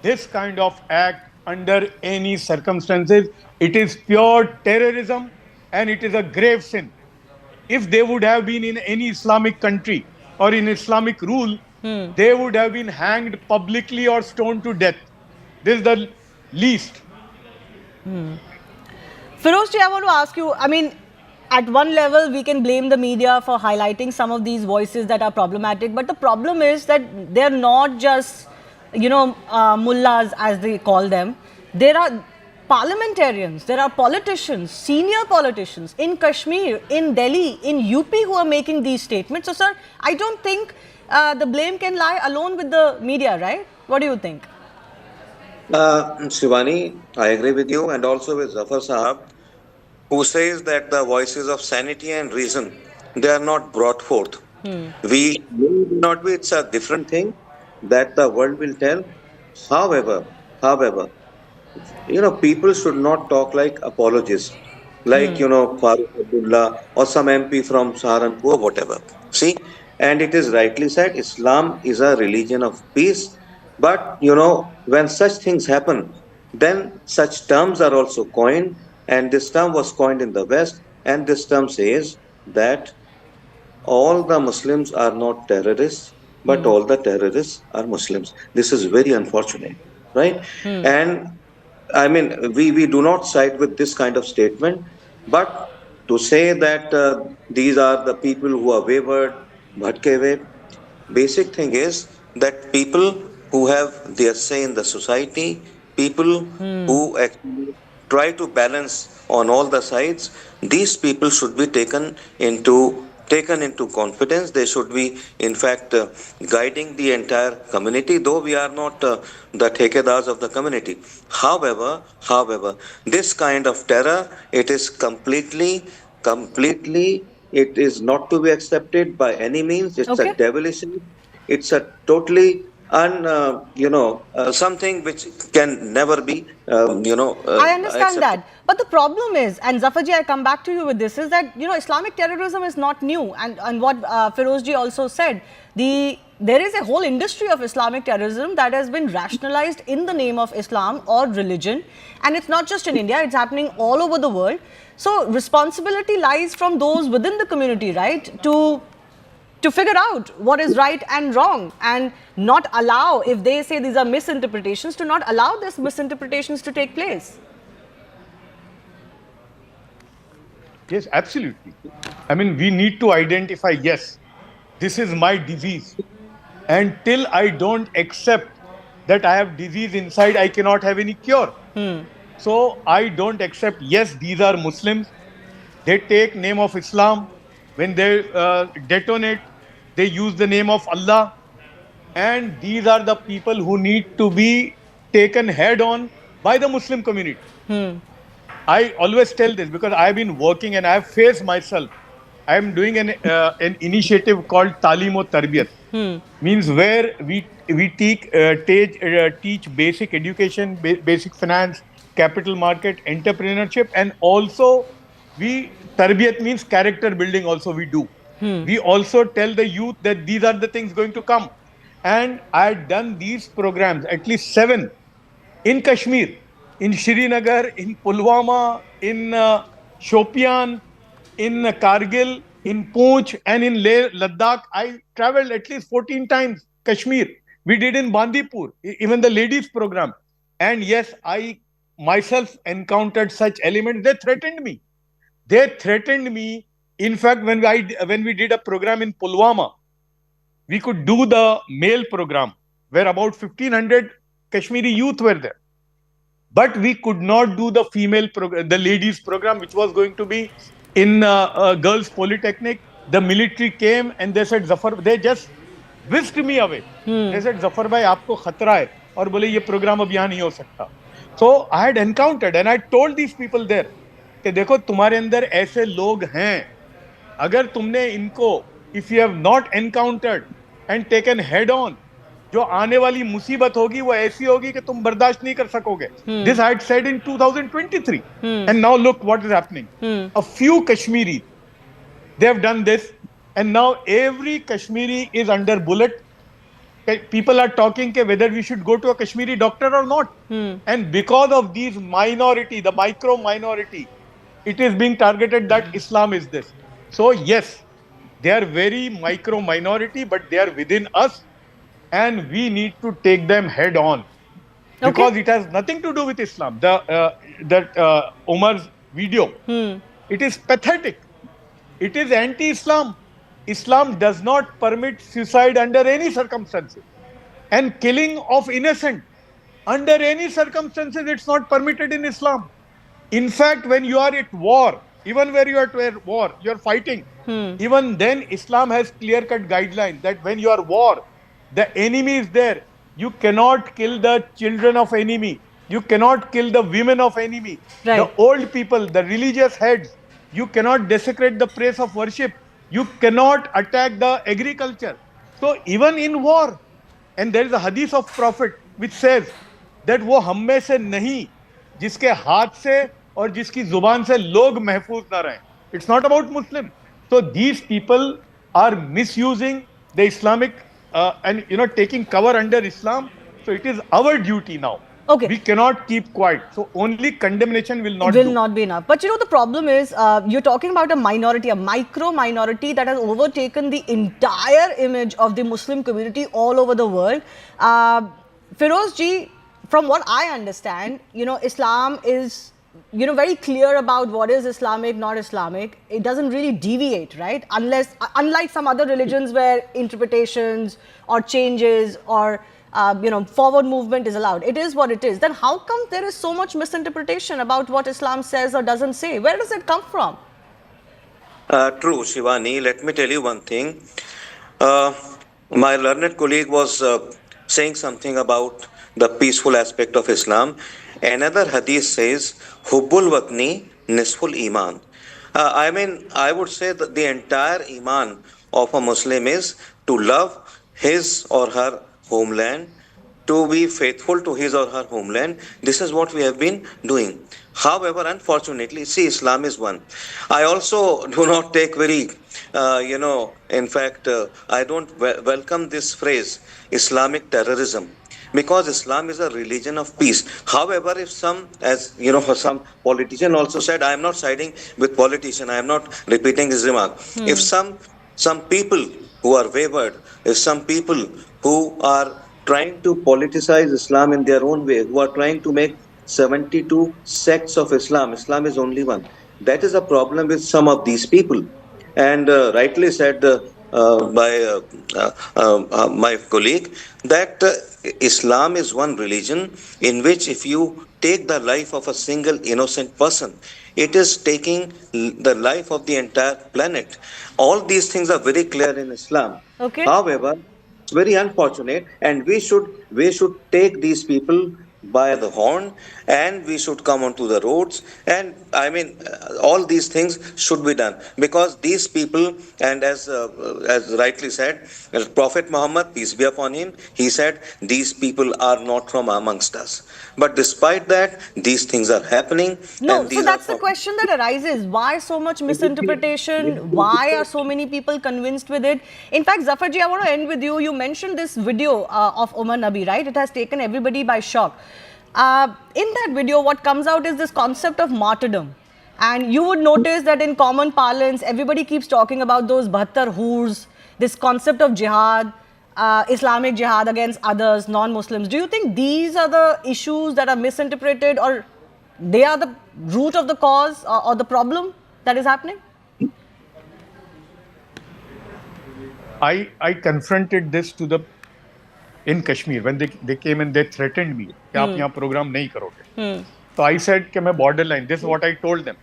this kind of act under any circumstances. It is pure terrorism and it is a grave sin. If they would have been in any Islamic country or in Islamic rule, they would have been hanged publicly or stoned to death. This is the least. Firozji, I want to ask you, I mean, at one level, we can blame the media for highlighting some of these voices that are problematic. But the problem is that they're not just, mullahs, as they call them. There are parliamentarians, there are politicians, senior politicians in Kashmir, in Delhi, in UP who are making these statements. So, sir, I don't think the blame can lie alone with the media, right? What do you think? Shivani, I agree with you, and also with Zafar Sahab, who says that the voices of sanity and reason, they are not brought forth. We may not be, it's a different thing that the world will tell. However, people should not talk like apologists, like, Farooq Abdullah or some MP from Saharanpur or whatever. See, and it is rightly said, Islam is a religion of peace. But, when such things happen, then such terms are also coined. And this term was coined in the West. And this term says that all the Muslims are not terrorists, but all the terrorists are Muslims. This is very unfortunate, right? And I mean, we do not side with this kind of statement. But to say that these are the people who are wavered, bhatke, basic thing is that people who have their say in the society, people who actually try to balance on all the sides, these people should be taken into confidence. They should be, in fact, guiding the entire community, though we are not the thekedars of the community. However, this kind of terror, it is completely, it is not to be accepted by any means. It's a devilish, it's a totally something which can never be, I understand that. But the problem is, and Zafarji, I come back to you with this, is that, Islamic terrorism is not new. And what Firozji also said, there is a whole industry of Islamic terrorism that has been rationalized in the name of Islam or religion. And it's not just in India, it's happening all over the world. So responsibility lies from those within the community, right, to figure out what is right and wrong, and not allow, if they say these are misinterpretations, to not allow these misinterpretations to take place. Yes, absolutely. I mean, we need to identify, yes, this is my disease. And till I don't accept that I have disease inside, I cannot have any cure. So I don't accept, yes, these are Muslims. They take name of Islam. When they detonate, they use the name of Allah. And these are the people who need to be taken head on by the Muslim community. I always tell this because I've been working and I've faced myself. I'm doing an initiative called Talim o Tarbiyat. Means where we teach basic education, basic finance, capital market, entrepreneurship, and also tarbiyat means character building. Also we do. We also tell the youth that these are the things going to come. And I had done these programs, at least 7, in Kashmir, in Srinagar, in Pulwama, in Shopian, in Kargil, in Poonch, and in Leh, Ladakh. I traveled at least 14 times Kashmir. We did in Bandipur, even the ladies program. And yes, I myself encountered such elements. They threatened me. They threatened me. In fact, when we did a program in Pulwama, we could do the male program where about 1,500 Kashmiri youth were there. But we could not do the female program, the ladies program, which was going to be in Girls Polytechnic. The military came and they said, Zafar, they just whisked me away. They said, Zafar bhai, aapko khatra hai. और बोले ये programme अब यहाँ नहीं हो सकता. So I had encountered and I told these people there कि देखो तुम्हारे अंदर ऐसे लोग हैं, अगर तुमने इनको, if you have not encountered and taken head on, जो आने वाली मुसीबत होगी वो ऐसी होगी कि तुम बर्दाश्त नहीं कर सकोगे. This I had said in 2023, and now look what is happening. A few Kashmiri, they have done this, and now every Kashmiri is under bullet. People are talking whether we should go to a Kashmiri doctor or not. And because of these minority, the micro minority, it is being targeted that Islam is this. So yes, they are very micro minority, but they are within us, and we need to take them head on. Because it has nothing to do with Islam. Omar's video, it is pathetic. It is anti-Islam. Islam does not permit suicide under any circumstances. And killing of innocent, under any circumstances, it's not permitted in Islam. In fact, when you are at war, even where you are at war, you are fighting, even then Islam has clear-cut guidelines that when you are war, the enemy is there. You cannot kill the children of enemy. You cannot kill the women of enemy. Right. The old people, the religious heads. You cannot desecrate the place of worship. You cannot attack the agriculture. So even in war, and there is a hadith of Prophet which says that वो हम में से नहीं जिसके हाथ से और जिसकी जुबान से लोग महफूज ना रहें. It's not about Muslim. So these people are misusing the Islamic and taking cover under Islam. So it is our duty now. Okay. We cannot keep quiet. So only condemnation will not be enough. But the problem is you're talking about a minority, a micro minority that has overtaken the entire image of the Muslim community all over the world. Feroz ji, from what I understand, Islam is very clear about what is Islamic, not Islamic. It doesn't really deviate, right? Unlike some other religions where interpretations or changes or forward movement is allowed. It is what it is. Then how come there is so much misinterpretation about what Islam says or doesn't say? Where does it come from? True, Shivani. Let me tell you one thing. My learned colleague was saying something about the peaceful aspect of Islam. Another hadith says, Hubbul Watni Nisful Iman. I would say that the entire Iman of a Muslim is to love his or her homeland, to be faithful to his or her homeland. This is what we have been doing. However, unfortunately, see, Islam is one. I also do not take very, in fact, I don't welcome this phrase, Islamic terrorism, because Islam is a religion of peace. However, if some, some politician also said, I am not siding with politician, I am not repeating his remark. If some people who are wavered, if some people who are trying to politicize Islam in their own way, who are trying to make 72 sects of Islam, Islam is only one. That is a problem with some of these people. And rightly said by my colleague that Islam is one religion in which if you take the life of a single innocent person. It is taking the life of the entire planet. All these things are very clear in Islam. Okay. However, it's very unfortunate, and we should take these people by the horn, and we should come onto the roads, and I mean all these things should be done, because these people, and as rightly said, Prophet Muhammad, peace be upon him, he said these people are not from amongst us. But despite that, these things are happening. No, And so these are that's the question that arises. Why so much misinterpretation? Why are so many people convinced with it? In fact, Zafarji, I want to end with you. You mentioned this video of Omar Nabi, right? It has taken everybody by shock. In that video, what comes out is this concept of martyrdom. And you would notice that in common parlance, everybody keeps talking about those 72 hoors, this concept of jihad, Islamic jihad against others, non-Muslims. Do you think these are the issues that are misinterpreted, or they are the root of the cause or the problem that is happening? I confronted this to the in Kashmir when they came and they threatened me कि आप यहाँ program नहीं करोगे. So I said कि मैं border line. This is what I told them.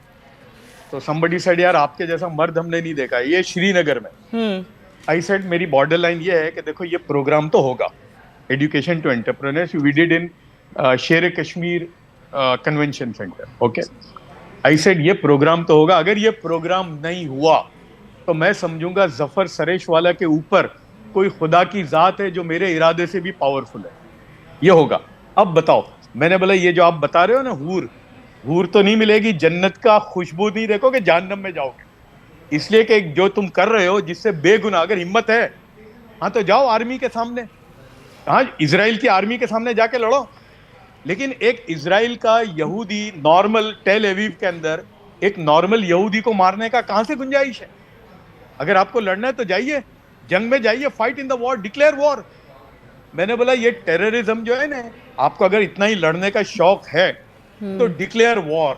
So somebody said यार आपके जैसा मर्द हमने नहीं देखा. ये श्रीनगर में. I said मेरी border line ये है कि देखो ये program तो होगा. Education to entrepreneurs we did in Sher Kashmir Convention Center. Okay. I said ये program तो होगा. अगर ये program नहीं हुआ तो मैं समझूंगा जफर सरेश वाला के ऊपर कोई खुदा की जात है जो मेरे इरादे से भी पावरफुल है. ये होगा. अब बताओ, मैंने बोला ये जो आप बता रहे हो ना हूर तो नहीं मिलेगी, जन्नत का खुशबू नहीं देखोगे, जहन्नम में जाओगे. इसलिए कि जो तुम कर रहे हो जिससे बेगुनाह, अगर हिम्मत है हाँ तो जाओ आर्मी के सामने, हाँ इजराइल की आर्मी के सामने जाके लड़ो. लेकिन एक इजराइल का यहूदी नॉर्मल टेल अवीव के अंदर एक नॉर्मल यहूदी को मारने का कहां से गुंजाइश है? अगर आपको लड़ना है तो जाइए, जंग में जाइए, fight in the war, declare war. मैंने बोला ये टेररिज्म जो है ना, आपको अगर इतना ही लड़ने का शौक है तो डिक्लेयर वॉर.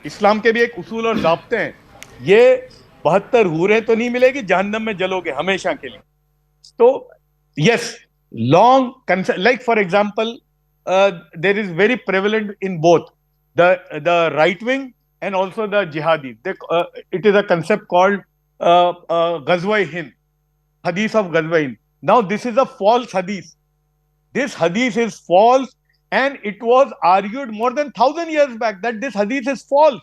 इस्लाम के भी एक उसूल और ज़ाब्ते हैं. ये 72 हूरें तो नहीं मिलेगी, जहन्नम में जलोगे हमेशा के लिए. तो yes, long like for example there is very prevalent in both the right wing and also the jihadi. It is a concept called Ghazwa Hind, Hadith of Ghazwa Hind. Now this is a false hadith. This hadith is false, and it was argued more than 1,000 years back that this hadith is false.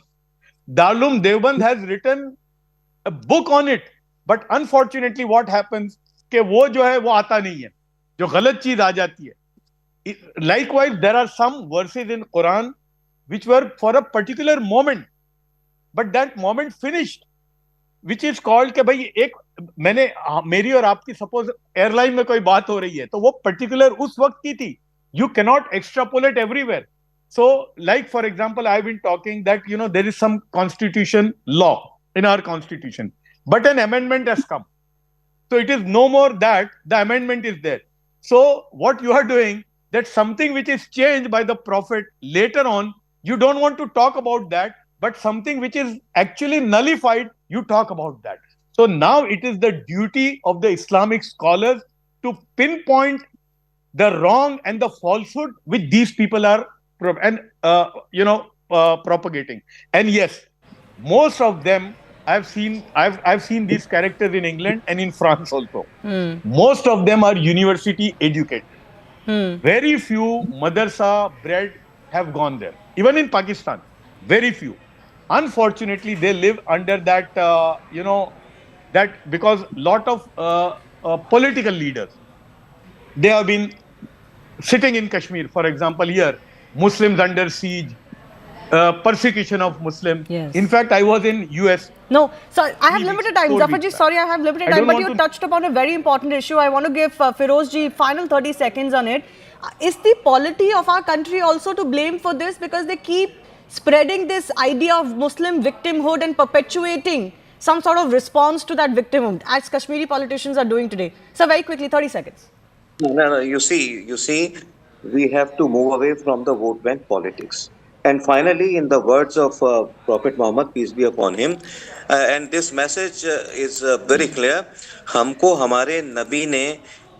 Darul Deoband has written a book on it, but unfortunately what happens कि वो जो है वो आता नहीं है, जो गलत चीज आ जाती है. Likewise, there are some verses in Quran which were for a particular moment, but that moment finished, which is called कि भाई एक मैंने मेरी और आपकी सपोज एयरलाइन में कोई बात हो रही है तो वो पर्टिकुलर उस वक्त की थी. You cannot extrapolate everywhere. So, like for example, I've been talking that there is some constitution law in our constitution, but an amendment has come. So it is no more that the amendment is there. So what you are doing, that something which is changed by the Prophet later on, you don't want to talk about that, but something which is actually nullified, you talk about that. So now it is the duty of the Islamic scholars to pinpoint the wrong and the falsehood which these people are propagating. And yes, most of them I've seen these characters in England and in France also. Most of them are university educated. Very few madrasa bred have gone there. Even in Pakistan, very few. Unfortunately, they live under that, that because lot of political leaders, they have been sitting in Kashmir, for example, here, Muslims under siege, persecution of Muslims. Yes. In fact, I was in US. No, sorry, I have limited time. Zafarji, sorry, I have limited time, but you touched upon a very important issue. I want to give Firozji final 30 seconds on it. Is the polity of our country also to blame for this? Because they keep spreading this idea of Muslim victimhood and perpetuating some sort of response to that victimhood, as Kashmiri politicians are doing today. So very quickly, 30 seconds. No, you see, we have to move away from the vote bank politics. And finally, in the words of Prophet Muhammad, peace be upon him, and this message is very clear, हमको हमारे नबी ने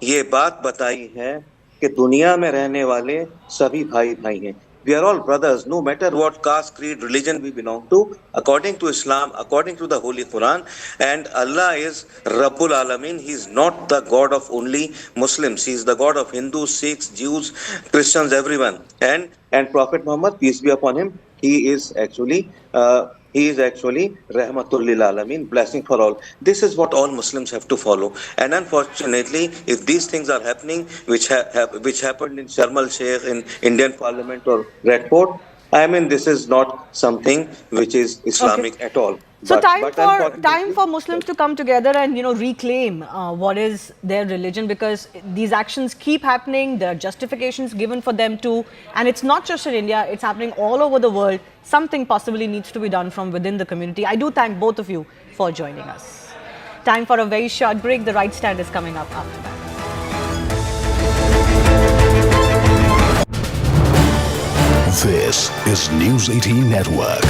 ये बात बताई है कि दुनिया में रहने वाले सभी भाई भाई हैं. We are all brothers, no matter what caste, creed, religion we belong to, according to Islam, according to the Holy Quran. And Allah is Rabbul Alameen. He is not the God of only Muslims. He is the God of Hindus, Sikhs, Jews, Christians, everyone. And Prophet Muhammad, peace be upon him, he is actually Rahmatul Lil Alameen, blessing for all. This is what all Muslims have to follow. And unfortunately, if these things are happening, which happened in Sharm el Sheikh, in Indian Parliament or Red Fort, I mean, this is not something which is Okay. Islamic at all. So But time unfortunately, for Muslims to come together and reclaim what is their religion, because these actions keep happening. There are justifications given for them too, and it's not just in India; it's happening all over the world. Something possibly needs to be done from within the community. I do thank both of you for joining us. Time for a very short break. The Right Stand is coming up after that. This is News 18 Network.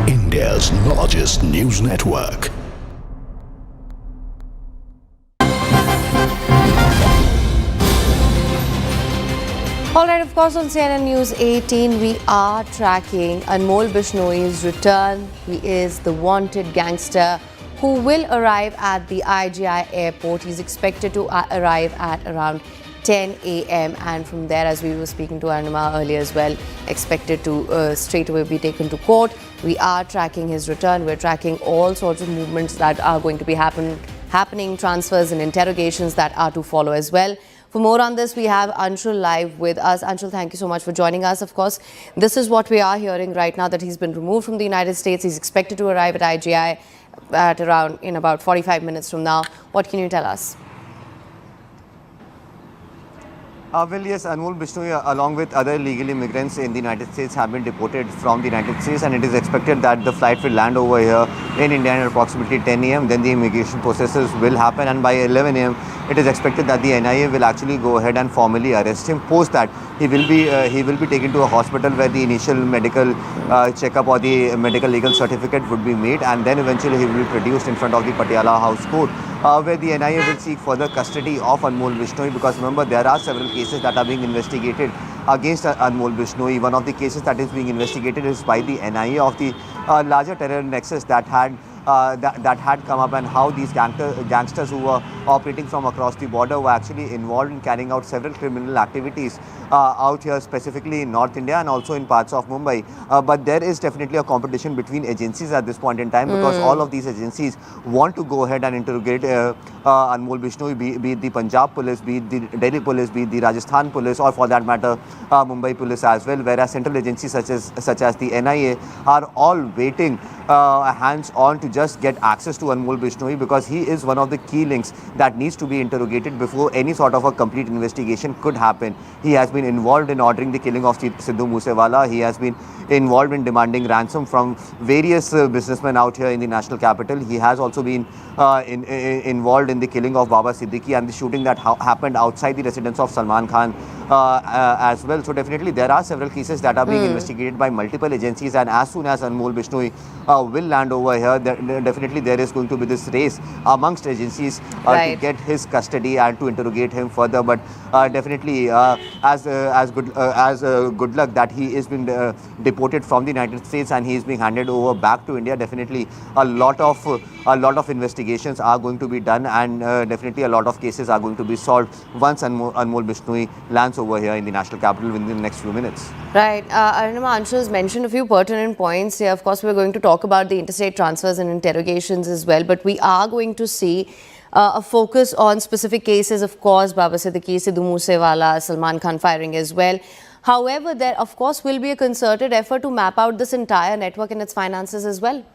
India's largest news network. All right, of course, on CNN News 18, we are tracking Anmol Bishnoi's return. He is the wanted gangster who will arrive at the IGI airport. He's expected to arrive at around 10 a.m. and from there, as we were speaking to Arunima earlier as well, expected to straight away be taken to court. We are tracking his return. We're tracking all sorts of movements that are going to be happening, transfers and interrogations that are to follow as well. For more on this, we have Anshul live with us. Anshul, thank you so much for joining us. Of course, this is what we are hearing right now, that he's been removed from the United States. He's expected to arrive at IGI at around in about 45 minutes from now. What can you tell us? Well, yes, Anmol Bishnoi, along with other illegal immigrants in the United States, have been deported from the United States, and it is expected that the flight will land over here in India at approximately 10 a.m. Then the immigration processes will happen, and by 11 a.m. it is expected that the NIA will actually go ahead and formally arrest him. Post that, he will be taken to a hospital where the initial medical checkup or the medical legal certificate would be made, and then eventually he will be produced in front of the Patiala House Court, where the NIA will seek further custody of Anmol Bishnoi, because remember, there are several cases that are being investigated against Anmol Bishnoi. One of the cases that is being investigated is by the NIA of the larger terror nexus that had come up, and how these gangsters who were operating from across the border were actually involved in carrying out several criminal activities out here, specifically in North India and also in parts of Mumbai. But there is definitely a competition between agencies at this point in time, because all of these agencies want to go ahead and interrogate Anmol Bishnoi, be it the Punjab police, be it the Delhi police, be it the Rajasthan police, or for that matter Mumbai police as well, whereas central agencies such as the NIA are all waiting hands on to just get access to Anmol Bishnoi, because he is one of the key links that needs to be interrogated before any sort of a complete investigation could happen. He has been involved in ordering the killing of Sidhu Moosewala. He has been involved in demanding ransom from various businessmen out here in the national capital. He has also been involved in the killing of Baba Siddiqui and the shooting that happened outside the residence of Salman Khan as well. So definitely there are several cases that are being investigated by multiple agencies, and as soon as Anmol Bishnoi will land over here, definitely there is going to be this race amongst agencies to get his custody and to interrogate him further. But definitely as good luck that he is being deported from the United States and he is being handed over back to India. Definitely a lot of investigations are going to be done, and definitely a lot of cases are going to be solved once Anmol Bishnoi lands over here in the national capital within the next few minutes. Right. Arunima, Anshul has mentioned a few pertinent points here. Of course, we're going to talk about the interstate transfers and interrogations as well, but we are going to see a focus on specific cases, of course, Baba Siddiqui, Sidhu Moosewala, Salman Khan firing as well. However, there, of course, will be a concerted effort to map out this entire network and its finances as well.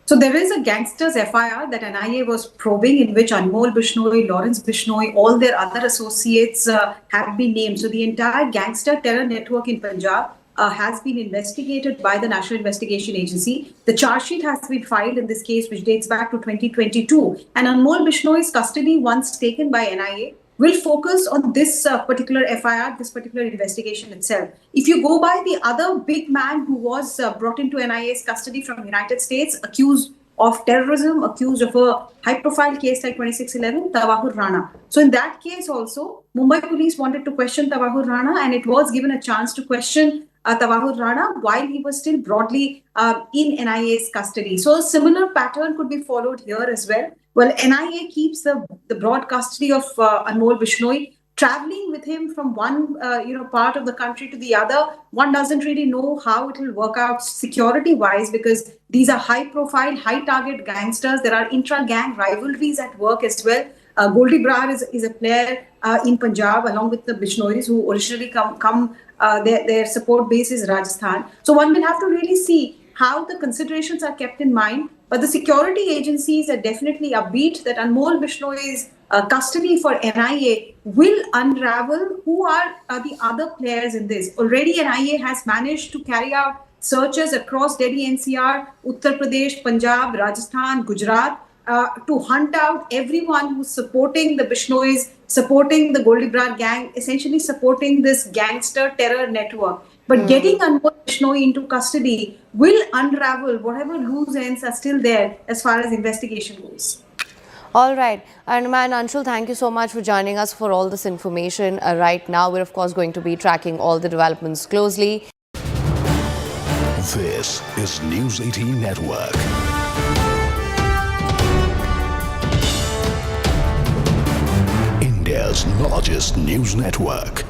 So there is a gangsters FIR that NIA was probing, in which Anmol Bishnoi, Lawrence Bishnoi, all their other associates have been named. So the entire gangster terror network in Punjab has been investigated by the National Investigation Agency. The charge sheet has been filed in this case, which dates back to 2022. And Anmol Bishnoi's custody, once taken by NIA, will focus on this particular FIR, this particular investigation itself. If you go by the other big man who was brought into NIA's custody from the United States, accused of terrorism, accused of a high-profile case like 2611, Tawahur Rana. So in that case also, Mumbai police wanted to question Tawahur Rana, and it was given a chance to question Tawahur Rana while he was still broadly in NIA's custody. So a similar pattern could be followed here as well. Well, NIA keeps the broad custody of Anmol Bishnoi. Traveling with him from one part of the country to the other, one doesn't really know how it will work out security wise, because these are high profile, high target gangsters. There are intra gang rivalries at work as well. Goldie Brar is a player in Punjab along with the Bishnois, who originally come their support base is Rajasthan. So one will have to really see how the considerations are kept in mind. But the security agencies are definitely upbeat that Anmol Bishnoi's custody for NIA will unravel who are the other players in this. Already NIA has managed to carry out searches across Delhi NCR, Uttar Pradesh, Punjab, Rajasthan, Gujarat, to hunt out everyone who's supporting the Bishnois, supporting the Goldie Brar gang, essentially supporting this gangster terror network. But getting Anmol Bishnoi into custody will unravel whatever loose ends are still there as far as investigation goes. All right. Arnima and Anshul, thank you so much for joining us for all this information. Right now, we're of course going to be tracking all the developments closely. This is News 18 Network. India's largest news network.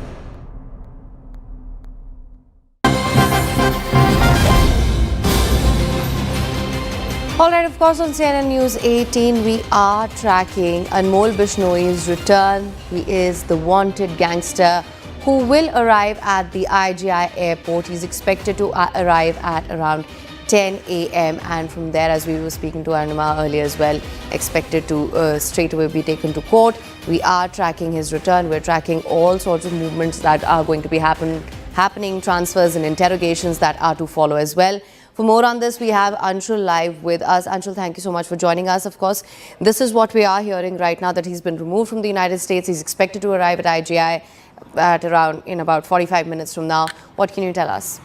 All right, of course, on CNN News 18, we are tracking Anmol Bishnoi's return. He is the wanted gangster who will arrive at the IGI airport. He's expected to arrive at around 10 a.m. and from there, as we were speaking to Arnima earlier as well, expected to straight away be taken to court. We are tracking his return. We're tracking all sorts of movements that are going to be happening, transfers and interrogations that are to follow as well. For more on this, we have Anshul live with us. Anshul, thank you so much for joining us. Of course, this is what we are hearing right now, that he's been removed from the United States. He's expected to arrive at IGI at in about 45 minutes from now. What can you tell us?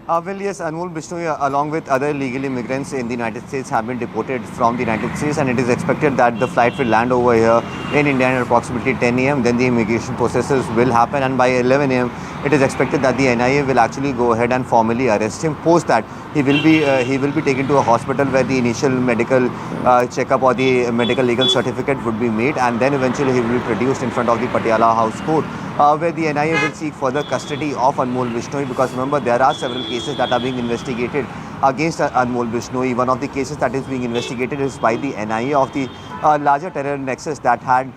Well, yes, Anmol Bishnoi, along with other illegal immigrants in the United States, have been deported from the United States, and it is expected that the flight will land over here in India at approximately 10 a.m. Then the immigration processes will happen, and by 11 a.m. it is expected that the NIA will actually go ahead and formally arrest him. Post that, he will be taken to a hospital where the initial medical checkup or the medical legal certificate would be made, and then eventually he will be produced in front of the Patiala House Court, where the NIA will seek further custody of Anmol Bishnoi, because remember, there are several cases that are being investigated against Anmol Bishnoi. One of the cases that is being investigated is by the NIA of the larger terror nexus that had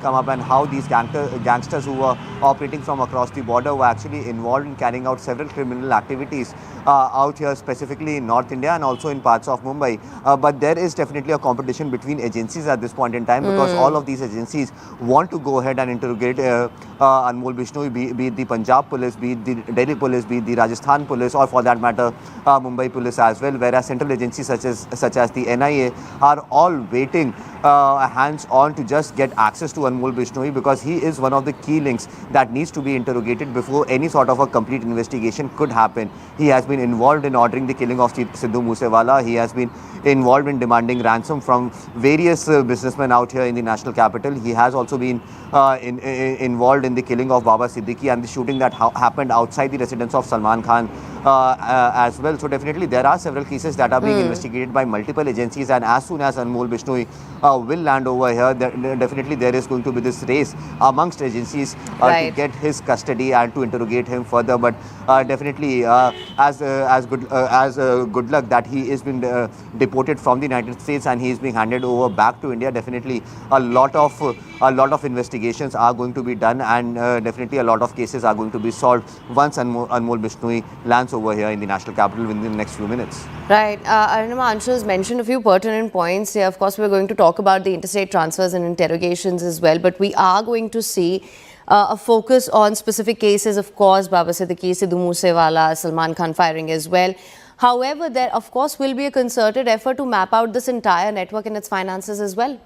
come up, and how these gangsters who were operating from across the border were actually involved in carrying out several criminal activities out here, specifically in North India and also in parts of Mumbai. But there is definitely a competition between agencies at this point in time, because all of these agencies want to go ahead and interrogate Anmol Bishnoi, be it the Punjab police, be it the Delhi police, be it the Rajasthan police, or for that matter Mumbai police as well, whereas central agencies such as the NIA are all waiting hands on to just get access to Anmol Bishnoi, because he is one of the key links that needs to be interrogated before any sort of a complete investigation could happen. He has been involved in ordering the killing of Sidhu Moosewala. He has been involved in demanding ransom from various businessmen out here in the national capital. He has also been involved in the killing of Baba Siddiqui and the shooting that happened outside the residence of Salman Khan as well. So definitely there are several cases that are being investigated by multiple agencies, and as soon as Anmol Bishnoi will land over here, definitely there is going to be this race amongst agencies to get his custody and to interrogate him further. But definitely as good luck that he is being deported from the United States and he is being handed over back to India. Definitely a lot of investigations are going to be done, and definitely a lot of cases are going to be solved once Anmol Bishnoi lands over here in the national capital within the next few minutes. Right. Arnima, Anshul has mentioned a few pertinent points here. Of course, we're going to talk about the interstate transfers and interrogations as well, but we are going to see a focus on specific cases, of course, Baba Siddiqui, Sidhu Moosewala, Salman Khan firing as well. However, there, of course, will be a concerted effort to map out this entire network and its finances as well.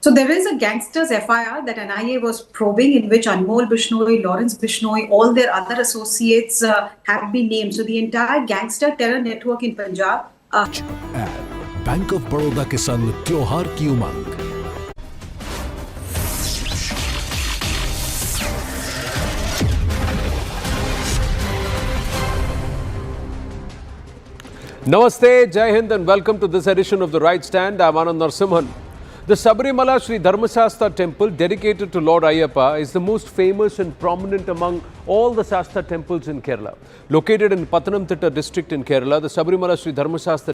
So there is a gangsters FIR that NIA was probing in which Anmol Bishnoi, Lawrence Bishnoi, all their other associates have been named. So the entire gangster terror network in Punjab. Bank of Baroda के संग त्योहार की उमंग। Namaste, Jai Hind and welcome to this edition of The Right Stand. I'm Anand Narsimhan. The Sabarimala Sri Dharmasastha temple dedicated to Lord Ayyappa is the most famous and prominent among all the Shastra temples in Kerala. Located in Pathanamthitta district in Kerala, the Sabarimala Sri Dharmasastha